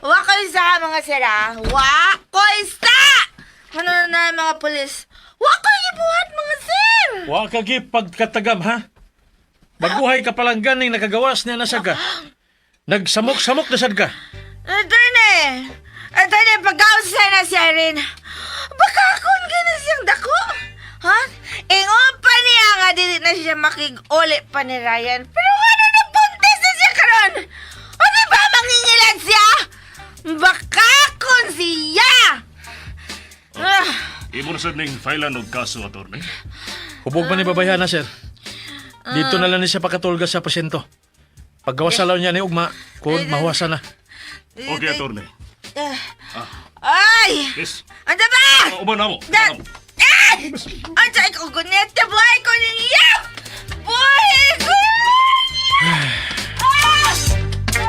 [SPEAKER 3] wakoy sa mga sir, ah. Wakoy sa! Ano na mga polis? Wakoy ibuhat mga sir!
[SPEAKER 4] Wa ka gi pagkatagam ha. Baguhay ka palang ganing nakagawas niya na saga. Nagsamok-samok na sad ka.
[SPEAKER 3] Attorney, pagkausa na si Irene. Baka akong gina siyang dako. Ha? Ingon pa niya nga dili na siya makig-uli pa ni Ryan. Pero ano na buntis na siya karon? O di ba mangingilan siya? Baka akong siya!
[SPEAKER 7] Imo na sad ning filean og kaso, attorney.
[SPEAKER 4] Hubog man ni babayana, sir. Dito na lang ni siya pakatulga sa pasyento. Pagkawasalaw niya ni Ugma, kung mahuwasan na.
[SPEAKER 7] Okay, attorney.
[SPEAKER 3] Ay!
[SPEAKER 7] Yes.
[SPEAKER 3] Anda ba?
[SPEAKER 7] Uban na mo.
[SPEAKER 3] Da- Ay! Anda ko gunete, buhay ko niya! Buhay ko! Ah! Buhay ko!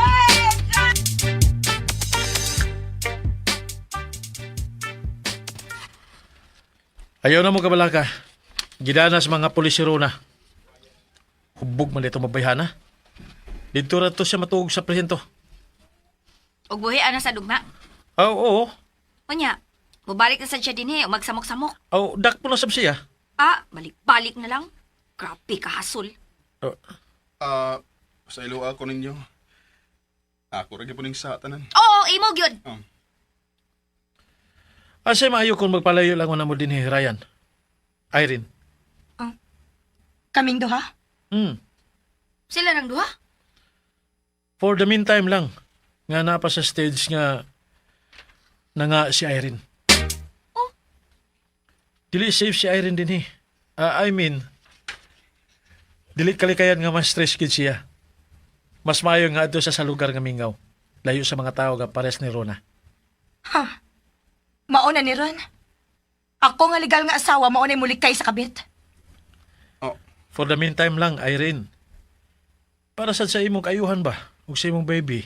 [SPEAKER 4] Ayaw na mo kabalaka. Gidana sa mga pulis si Rona. Hubog man dito mabayhana. Dito ra to siya matuog sa presinto.
[SPEAKER 2] Ug buhi ana sa dugna.
[SPEAKER 4] Oo.
[SPEAKER 2] Unya, mubalik na sad siya dinhi o magsamok-samok.
[SPEAKER 4] Dak po na sab siya.
[SPEAKER 2] Balik-balik na lang. Grabe ka hasol.
[SPEAKER 5] Sa ilo ako ninyo. Ako rin po ning sa tanan.
[SPEAKER 2] Oo, imo gyud.
[SPEAKER 4] Asay maayo kung magpalayo lang mo din ni Ryan. Irene.
[SPEAKER 3] Kaming duha?
[SPEAKER 2] Sila nang duha.
[SPEAKER 4] For the meantime lang. Nga napa sa stage nga na nga si Irene.
[SPEAKER 2] Oh.
[SPEAKER 4] Dili safe si Irene din I mean, dili kalikayan nga mas stress kid siya. Mas maayo nga ato sa lugar nga mingaw. Layo sa mga tao nga pares ni Rona.
[SPEAKER 3] Ha? Mauna ni Ron? Ako nga legal nga asawa, mauna mulikay sa kabit.
[SPEAKER 4] For the meantime lang, Irene. Para sad sa imong kayuhan ba? ug sa imong baby.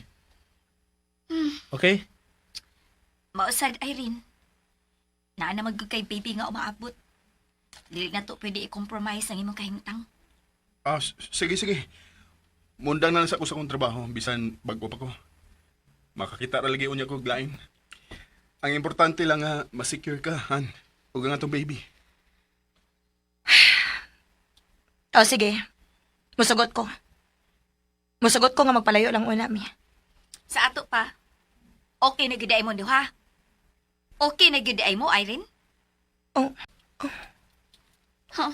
[SPEAKER 4] Okay?
[SPEAKER 2] Mausad, Irene. Naa na magkay baby nga umaabot. Dili na to pwede i-compromise ang imong kahimtang.
[SPEAKER 5] Sige, sige. Mundang na lang sa ako sa akong trabaho, bisan bago pa ko. Makakita ra lagi unya ko glain. Ang importante lang nga ma-secure ka, Han. Ug nga tong baby.
[SPEAKER 3] O sige, musugot ko. Musugot ko nga magpalayo lang una mi.
[SPEAKER 2] Sa ato pa, okay na giday mo duha. Okay na giday mo, Irene?
[SPEAKER 3] Oh,
[SPEAKER 2] Huh?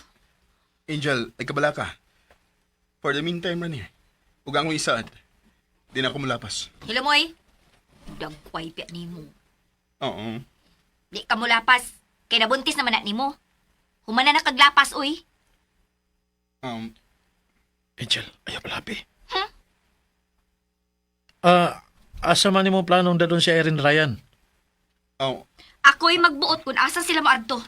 [SPEAKER 5] Angel, ay kabala ka. For the meantime man eh. Ug ang isaad, di na ako mulapas.
[SPEAKER 2] Hilamoy, dagway piya nimo.
[SPEAKER 5] Oo.
[SPEAKER 2] Di ka mulapas, kay nabuntis naman na nimo. Humana na kaglapas, uy.
[SPEAKER 4] Angel, ayaw palabi.
[SPEAKER 2] Huh?
[SPEAKER 4] Asa man imong planong dadon si Erin Ryan?
[SPEAKER 5] Oh,
[SPEAKER 2] Ako'y magbuot kung asa sila maadto.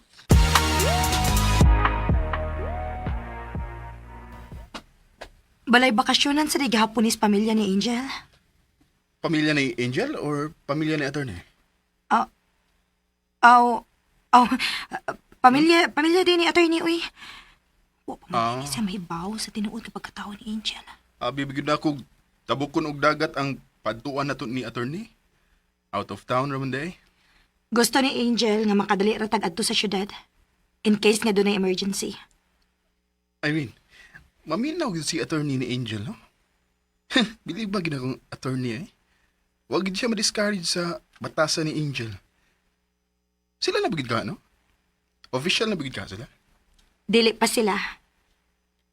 [SPEAKER 3] balay bakasyonan sa digahaponis pamilya ni Angel.
[SPEAKER 5] pamilya ni Angel or pamilya ni attorney?
[SPEAKER 3] Pamilya din ni attorney, uy. Wa pa man
[SPEAKER 5] Ah.
[SPEAKER 3] siya may baw sa tinuod kapag katao ni Angel.
[SPEAKER 5] Bibigyan na ako tabukon og dagat ang padtuan nato ni attorney. Out of town raman day.
[SPEAKER 3] Gusto ni Angel nga makadali ratag adto sa syudad. In case nga doon emergency.
[SPEAKER 5] I mean, maminaw yun si attorney ni Angel, no? Believe ba ginakong attorney eh? Huwag gid siya ma-discourage sa batasan ni Angel. Sila na bigid ka, no? Official na bigid ka sila?
[SPEAKER 3] Dili pa sila.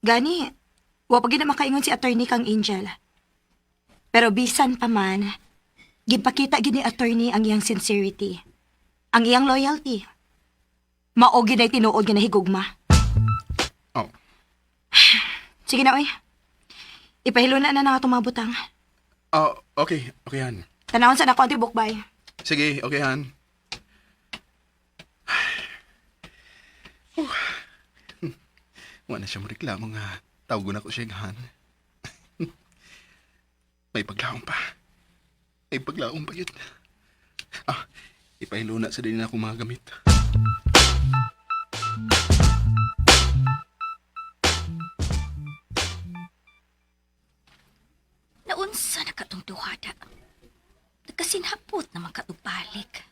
[SPEAKER 3] Gani, wa pa gid na makaingon si attorney kang Angel. Pero bisan pa man, gipakita gid ni attorney ang iyang sincerity, ang iyang loyalty. Mao gid ay tinuod nga nahigugma.
[SPEAKER 5] Oh,
[SPEAKER 3] Sige na, oy. Ipahilo na nga itong mga butang.
[SPEAKER 5] okay. Okay, Han.
[SPEAKER 3] Tanawon sa na konti bukbay.
[SPEAKER 5] Sige, okay, Han. Wala siya mareklamo nga. Tawagon ako siya, Han. May paglaong pa. May paglaong pa yun. Ipahilo na sa din ako mga gamit.
[SPEAKER 2] Naunsa na katong duhada. Nagkasinhapot na makatubalik.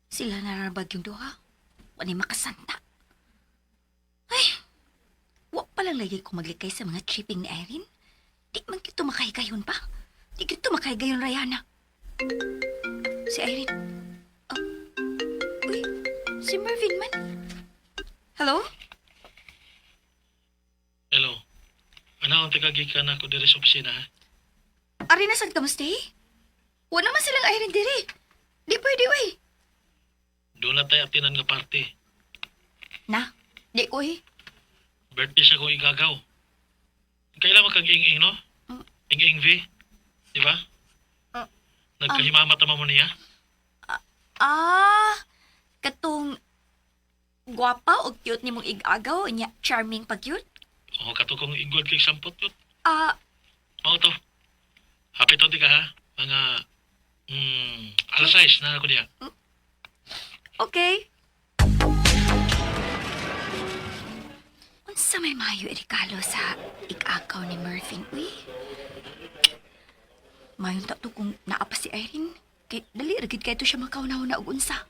[SPEAKER 2] Sila narabag yung duha. Wani makasanta. Ay, wa palang lagi ko maglikay sa mga tripping ni Irene. Di man kito makahigayon pa. Di kito makahigayon, Rayana. Si Irene. Oh. Uy, si Marvin man. Hello?
[SPEAKER 4] Hello. Ano ang tagagikan ako diri sa opisina?
[SPEAKER 2] Ari na sad kamusta eh? Wa naman silang Irene diri. Di pwede, uy.
[SPEAKER 4] Doon na tayo atinan nga party.
[SPEAKER 2] Na, di ko eh.
[SPEAKER 4] Birthday siya kong igagaw. Kailan mo kang ing-ing, no? Ing-ing V. Di ba? Nagkahimamat naman mo niya.
[SPEAKER 2] Katong gwapa o cute ni mong igagaw, niya charming pa cute.
[SPEAKER 4] O, katukong igod kay sampot yun. O, to. Happy to di ka, ha? Mga, alas 6 na ako diya.
[SPEAKER 2] Okay. Unsa may mayo irikalo sa igagaw ni Mervin, uy? Mayon ta to kung naapa si Irene. Kay dali ragid kay to siya makaw-naw na og unsa.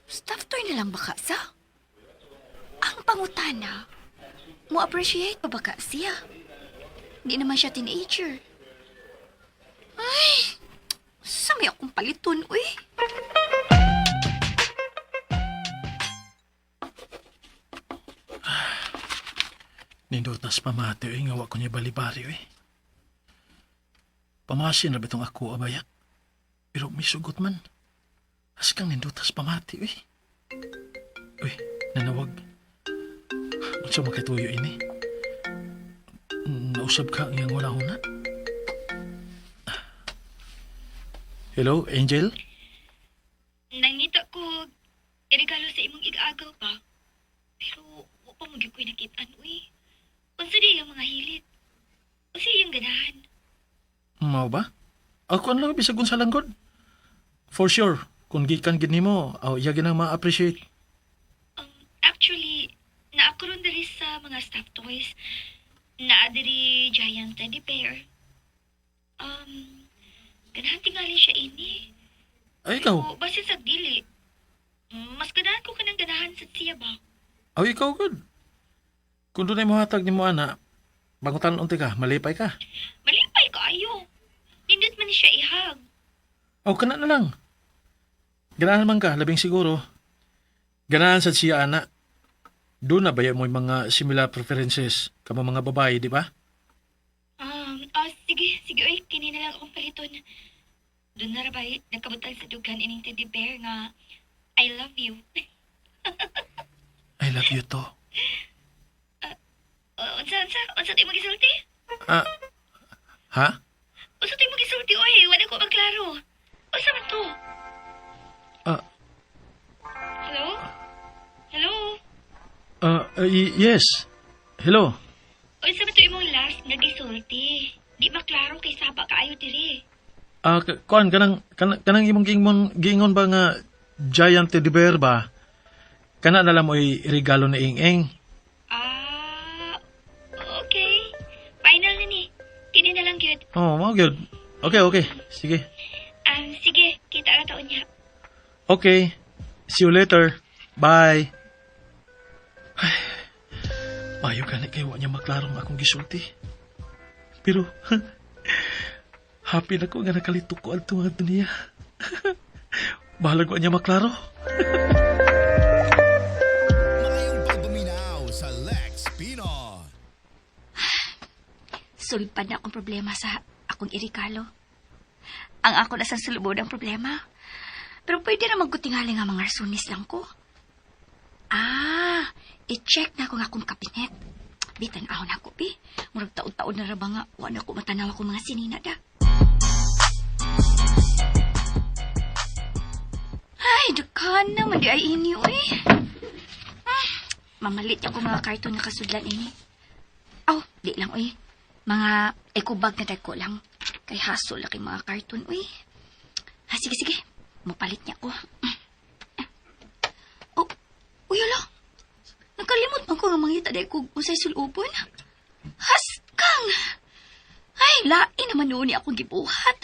[SPEAKER 2] Staff toy na lang baka sa? Ang pangutana, mo appreciate pa baka siya? Di naman siya teenager. Ay, sa may akong paliton, uy.
[SPEAKER 4] Nindot nas pamati, nga wa ko niya balibari, Pamasin na bitong ako, abaya. Pero may sugot man. As kang nindot nas pamati, Uy, nanawag. Unsa makituyo ini? Nausab ka ang iyang wala-huna? Hello, Angel?
[SPEAKER 6] Nangita ko, irigalo sa imong igagaw pa. Pero, wa pa magyud ko'y nakitaan, uy. Unsa di ang mga hilit? O siya yung ganahan.
[SPEAKER 4] Mao ba? Ako lang bisag sa langgod. For sure, kung gikan gid nimo, iya ginang ma-appreciate.
[SPEAKER 6] Actually, naakaroon dali sa mga stuffed toys. Naa diri giant teddy bear. Ganahan tingali siya ini.
[SPEAKER 4] Ay, ikaw.
[SPEAKER 6] O, basin sa dili. Mas ganahan ko ka ng ganahan sa siya ba?
[SPEAKER 4] Ikaw good. Kung doon ay mohatag nimo ana, bangutan unti ka, malipay ka.
[SPEAKER 6] Malipay ka ayo. Nindot man ni siya ihag.
[SPEAKER 4] Kana na lang. Ganahan man ka, labing siguro. Ganahan sa siya ana. Doon na ba mo yung mga similar preferences kamo mga babae, di ba?
[SPEAKER 6] Sige, oy, kini na lang akong paliton. Doon na rabay, nagkabutang sa dugan ining teddy bear nga, I love you.
[SPEAKER 4] I love you to.
[SPEAKER 6] Unsa tayo magisulti?
[SPEAKER 4] Ha?
[SPEAKER 6] Unsa tayo magisulti, oy, wala ko magklaro. Unsa man to? Hello? Hello?
[SPEAKER 4] Yes. Hello.
[SPEAKER 6] Unsa man to imong last nga gisulti? Di maklaro kay saba kaayo diri.
[SPEAKER 4] Kanang imong gingon ba nga giant teddy bear ba? Kana na lang mo'y regalo na ing-ing.
[SPEAKER 6] Okay. Final na ni. Kini na lang gyud.
[SPEAKER 4] Mao gyud. Okay. Sige.
[SPEAKER 6] Sige, kita ra taon niya.
[SPEAKER 4] Okay. See you later. Bye. Ay, mayo gani kay wa niya maklarong akong gisulti. Pero, happy na ko nga nakalito ko ang tungad niya. Bahala ko niya maklaro.
[SPEAKER 8] Mayong pagbuminaw sa Lex Pino.
[SPEAKER 2] Sulpad na akong problema sa akong irikalo. Ang ako na sa sulubod ang problema. Pero pwede na magkutingali nga mga rasunis lang ko. I-check na ko nga akong kabinet. Bitan ahon ako, pi. Murag taon-taon na raba nga. Wala ko matanaw ako mga sinina da. Ay, daghan na. Madi ay inyo, eh. Mamalit ako mga karton na kasudlan ini. Di lang, uy. Mga ekobag na dagko lang. Kay hasol laki mga karton, uy. Sige. Mapalit niya ko. Uy, ala. Nakalimot man ko nga mangita dahil kong usay sulupon. Haskang! Ay, lain naman noon akong gibuhat.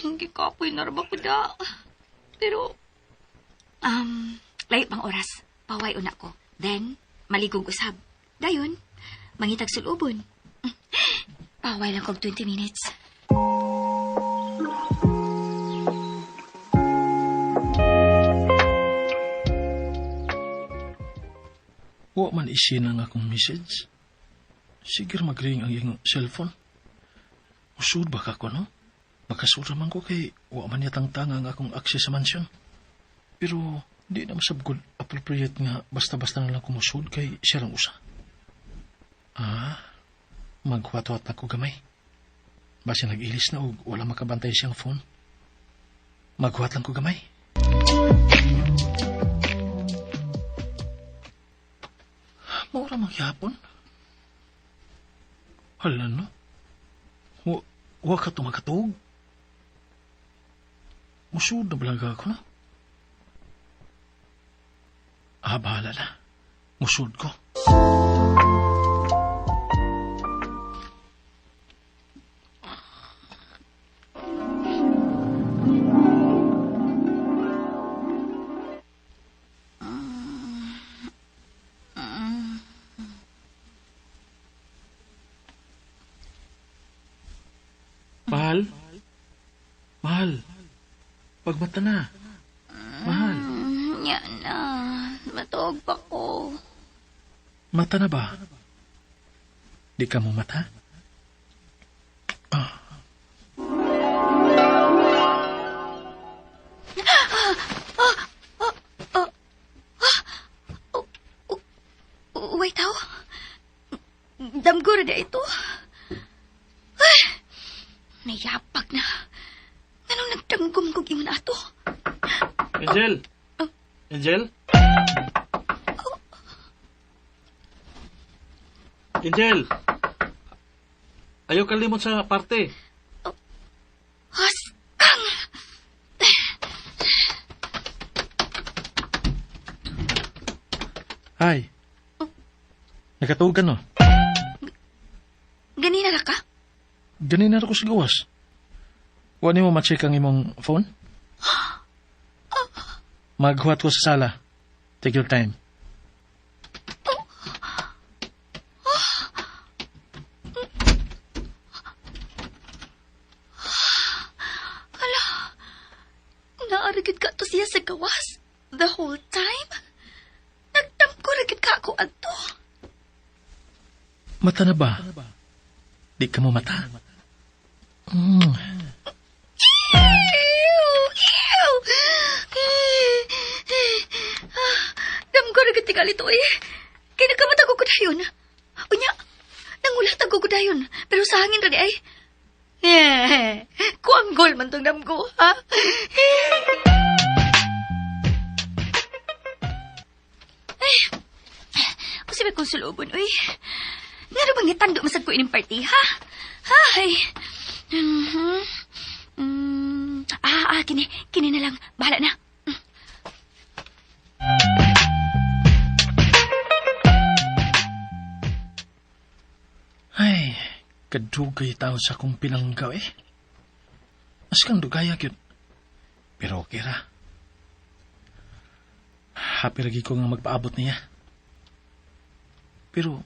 [SPEAKER 2] Gikapoy na raba ko da. Pero, layo pang oras. Paway una ko. Then, maligog usab. Dayon, mangitag sulubon. Paway lang kog 20 minutes.
[SPEAKER 4] Wa man isin ang akong message. Sige mag-ring ang iyong cellphone. Usud ba ka ko, no? Makasura man ko kay wa man yatang-tanga ang akong access sa mansion. Pero di na masabgod appropriate nga basta-basta na lang kumusud kay siya lang usa. Maghuwat-huwat ako gamay. Basi nag-ilis na o wala makabantay siyang phone. Maghuwat lang ko gamay. Maura magyapon? Hala no? Wa ka tumakatog? Musud na balaga ako, no? Bahala na. Musud ko. Mahal. Pagmata na. Mahal.
[SPEAKER 2] Yan na. Matog pa ko.
[SPEAKER 4] Mata na ba? Di ka mo mata?
[SPEAKER 2] Wait, how? Damgura na ito. Nayapag na. Anong nagdanggom kong ingon ato?
[SPEAKER 4] Angel? Angel? Angel? Ayaw kalimot sa parte.
[SPEAKER 2] Has, Kang!
[SPEAKER 4] Ay. Nakatugan no.
[SPEAKER 2] Ganina na ka?
[SPEAKER 4] Ganin na ako sa gawas. Wala mo ma-check ang imong phone? Maghuwat ko sa sala. Take your time.
[SPEAKER 2] Naaragid ka to siya sa gawas? The whole time? Nagtamko ragid ka ako adto.
[SPEAKER 4] Mata na ba? Di ka mo mata? Mm.
[SPEAKER 2] Ew! Damgo ragid tingali to eh. Kaya nagkamatag ko dayon. Unya, nangulat ako ko dayon. Pero sa hangin radi ay. Kuanggol man tong damgo, ha? Ay, kasi may kong sulubon, uy. Nga rin bang itando masag ko ining party, ha? Ay. Kini na lang. Bahala na.
[SPEAKER 4] Ay, kadugay tao sa kong pinanggaw eh. Mas kang dugaya yun. Pero okay ra. Happy lagi ko nga magpaabot niya. Pero,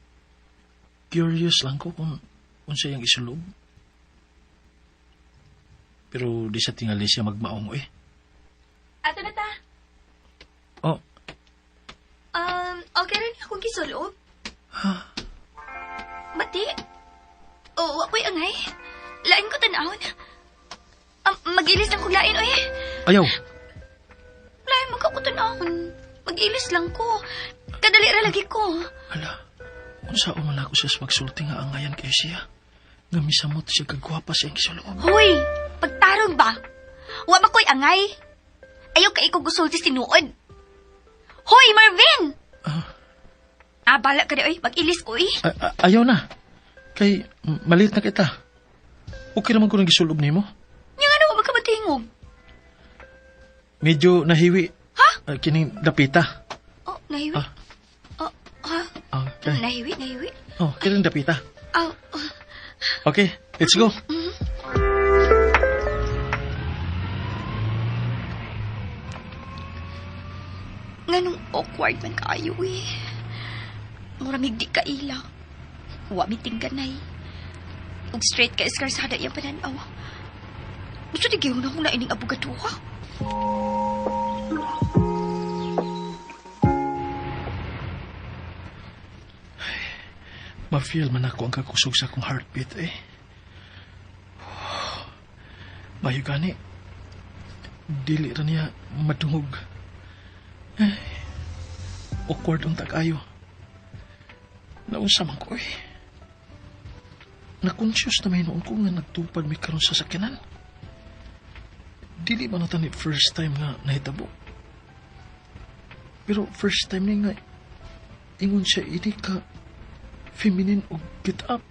[SPEAKER 4] curious lang ko kung unsa yang isulog. Pero di sa tingali siya magmaong eh.
[SPEAKER 2] Ato na ta.
[SPEAKER 4] Oh,
[SPEAKER 2] Okay rin akong gisulog.
[SPEAKER 4] ha?
[SPEAKER 2] Bati? Oo, ako'y angay. Lain ko tanahon. Mag-ilis lang kong lain, oy.
[SPEAKER 4] Ayaw.
[SPEAKER 2] Lain mo ka ko tanahon. Mag-ilis lang ko. Kadali ra lagi ko.
[SPEAKER 4] Hala, unsa man ako siya magsulti nga angayan kay siya. Nga misamot siya kagwapa siya ang kisulog.
[SPEAKER 2] Hoy, pagtarong ba? Wa makoy angay. Ayaw ka ikaw gusulti sinuod. Hoy, Marvin! Bala ka di, oy. Mag-ilis ko, oy.
[SPEAKER 4] Ayaw na. Kay, malit na kita. Okay naman ko nang gisulob ni mo.
[SPEAKER 2] Nga nga naman magkamatingog.
[SPEAKER 4] Medyo nahiwi.
[SPEAKER 2] Ha?
[SPEAKER 4] Kining dapita.
[SPEAKER 2] Oh, nahiwi.
[SPEAKER 4] Ah.
[SPEAKER 2] Oh, ha?
[SPEAKER 4] Okay.
[SPEAKER 2] Nahiwi.
[SPEAKER 4] Oh, kining dapita.
[SPEAKER 2] Oh,
[SPEAKER 4] Okay, let's go.
[SPEAKER 2] Nganong awkward man kaayo, eh. Muramig di kaila. Wa mi tingganay. Ug straight ka iskarsada yung pananaw. Gusto di gihuna kong naining abogaduha.
[SPEAKER 4] Ma-feel man ako ang kakusog sa akong heartbeat eh. Mayo gani. Dili ra niya madungog. Ay, awkward ang tag-ayo. Naunsa man ko eh. Na-conscious na may noon ko nga nagtupad may karon sa sakyanan. Dili man natin first time nga nahitabo. Pero first time niya nga ingon siya ini ka feminine o get up.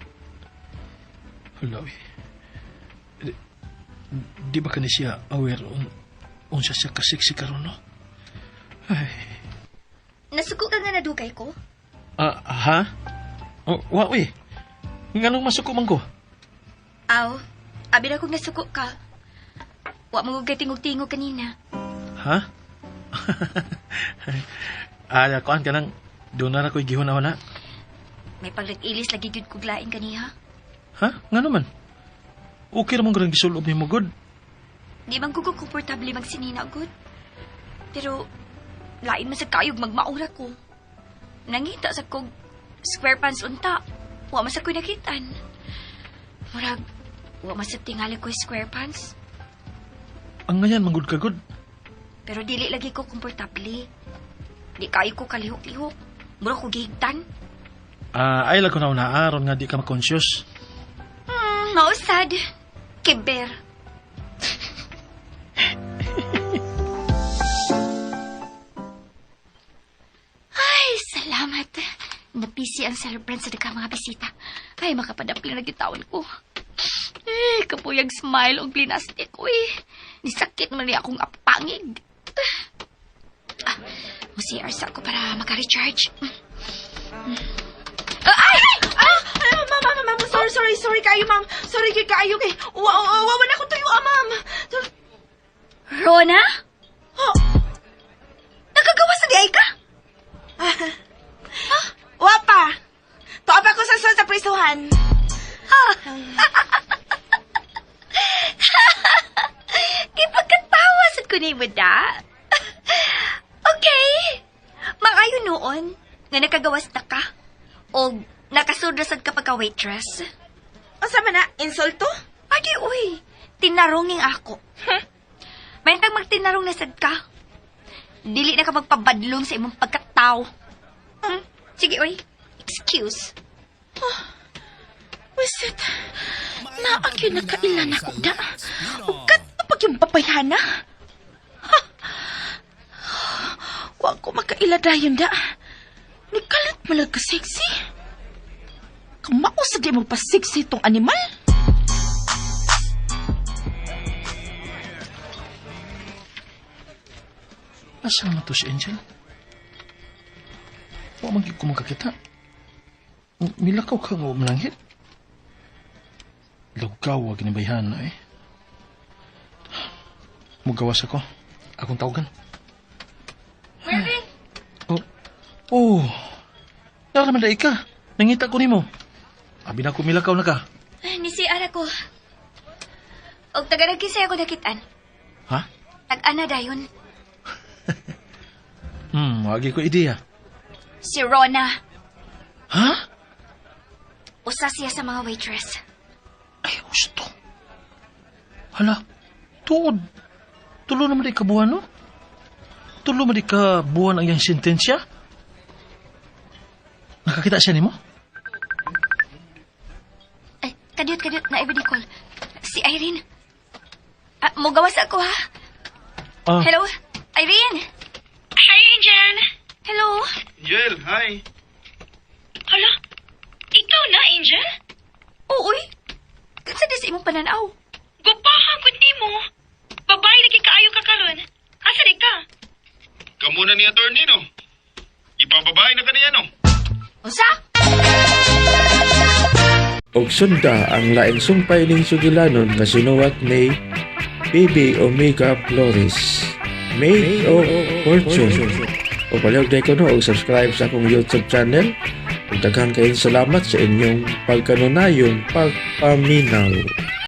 [SPEAKER 4] Hala eh. Di ba kani siya aware unsa siya kasiksi karon no? Ay.
[SPEAKER 2] Nasuko ka nga nadugay ko?
[SPEAKER 4] Ha? Oh, wa eh. Nganong masuko man ko?
[SPEAKER 2] Aw, abi na kong nasuko ka. Wa mo tingog-tingog kanina.
[SPEAKER 4] Ha? Kuan ka nang doon na ako'y gihuna-huna.
[SPEAKER 2] May pag-ilis lagi gyud kog lain kaniha.
[SPEAKER 4] Ha? Nga naman. Okay naman ko rin gisulob ni mo, good.
[SPEAKER 2] Di man ko komportable magsinina good. Pero lain man sa kayog magmaura ko. Nangita sa kog square pants unta. Wa man sa ko'y nakitaan. Murag, wa man sa tingali ko'y square pants.
[SPEAKER 4] Ang ngayan, manggod ka, good.
[SPEAKER 2] Pero dili lagi ko komportable. Di kayo ko kalihok-lihok. Mura ko gihigtan.
[SPEAKER 4] Ay lang ko na unaaron nga di ka ma-conscious.
[SPEAKER 2] Mausad. Kiber. Ay, salamat. Napisi ang celebrant sa daghang mga bisita. Ay, makapadapil na gitawan ko. Eh, kapuyag smile o plinastik, uy. Nisakit man niya akong apangig. Musiyar sa ako para maka-recharge. Ay!
[SPEAKER 3] Ma'am, sorry kayo, ma'am. Sorry kayo, kay. Wawan ako tuyo, ma'am.
[SPEAKER 2] Rona? Nakagawa sa diay ka?
[SPEAKER 3] Wapa! Tuwa ko sa prisuhan.
[SPEAKER 2] Kipagkatawa sa ko ni Wada. Okay. Mangayo noon nga nakagawas na ka o nakasudra ka pagka-waitress.
[SPEAKER 3] O sama na, insulto?
[SPEAKER 2] Adi, uy. Tinaronging ako. Mayroong magtinarong na sad ka. Dili na ka magpabadlong sa imong pagkatao. Sige, uy. Excuse.
[SPEAKER 3] Wisit, naagyo na kailan ako da. Ugat na pag yung babayhana. Huwag ko makailadayon da. Nikalit malag ka sexy. Kamao sa di mo pa sexy itong animal.
[SPEAKER 4] Asa na to si Angel? Wa man gyud ko makakita. Milakaw ka nga malangit. Lugaw wa ginibayhan na eh. Mugawas ako. Akong tawagan.
[SPEAKER 2] Mervin!
[SPEAKER 4] Oh. Naraman da ka. Nangita ko nimo. Abi na ko milakaw na ka.
[SPEAKER 2] Nisiara ko. Og taga-nagkisay ako nakitaan.
[SPEAKER 4] Ha?
[SPEAKER 2] Tag-ana dayon.
[SPEAKER 4] Wagi ko ideya.
[SPEAKER 2] Si Rona.
[SPEAKER 4] Ha?
[SPEAKER 2] Usa siya sa mga waitress.
[SPEAKER 4] Ay, gusto. Hala, tuod. Tulo naman di ka buwan, no? Tulo naman di ka buwan ang iyang sentensya? Nakakita siya ni mo?
[SPEAKER 2] Ay, kadiyot, na everyday call. Si Irene. Mugawas ako, ha? Hello? Irene?
[SPEAKER 6] Hi, Angel!
[SPEAKER 2] Hello?
[SPEAKER 5] Angel, hi.
[SPEAKER 6] Hala, ikaw na, Angel?
[SPEAKER 2] Uy. Kansa di sa imong pananaw?
[SPEAKER 6] Gupahan ko ni mo. Babae lagi kaayo ka karon. Asa di ka?
[SPEAKER 5] Kamuna ni attorney, no? Ipababahay na ka niya, no?
[SPEAKER 2] Usa?
[SPEAKER 1] Og sunda ang laing sumpay ning sugilanon nga sinuwat ni Baby Omega Flores. Made of Fortune. O palihog ko no, og subscribe sa akong YouTube channel. Ug daghang kayong salamat sa inyong pagkanunayong pagpaminaw.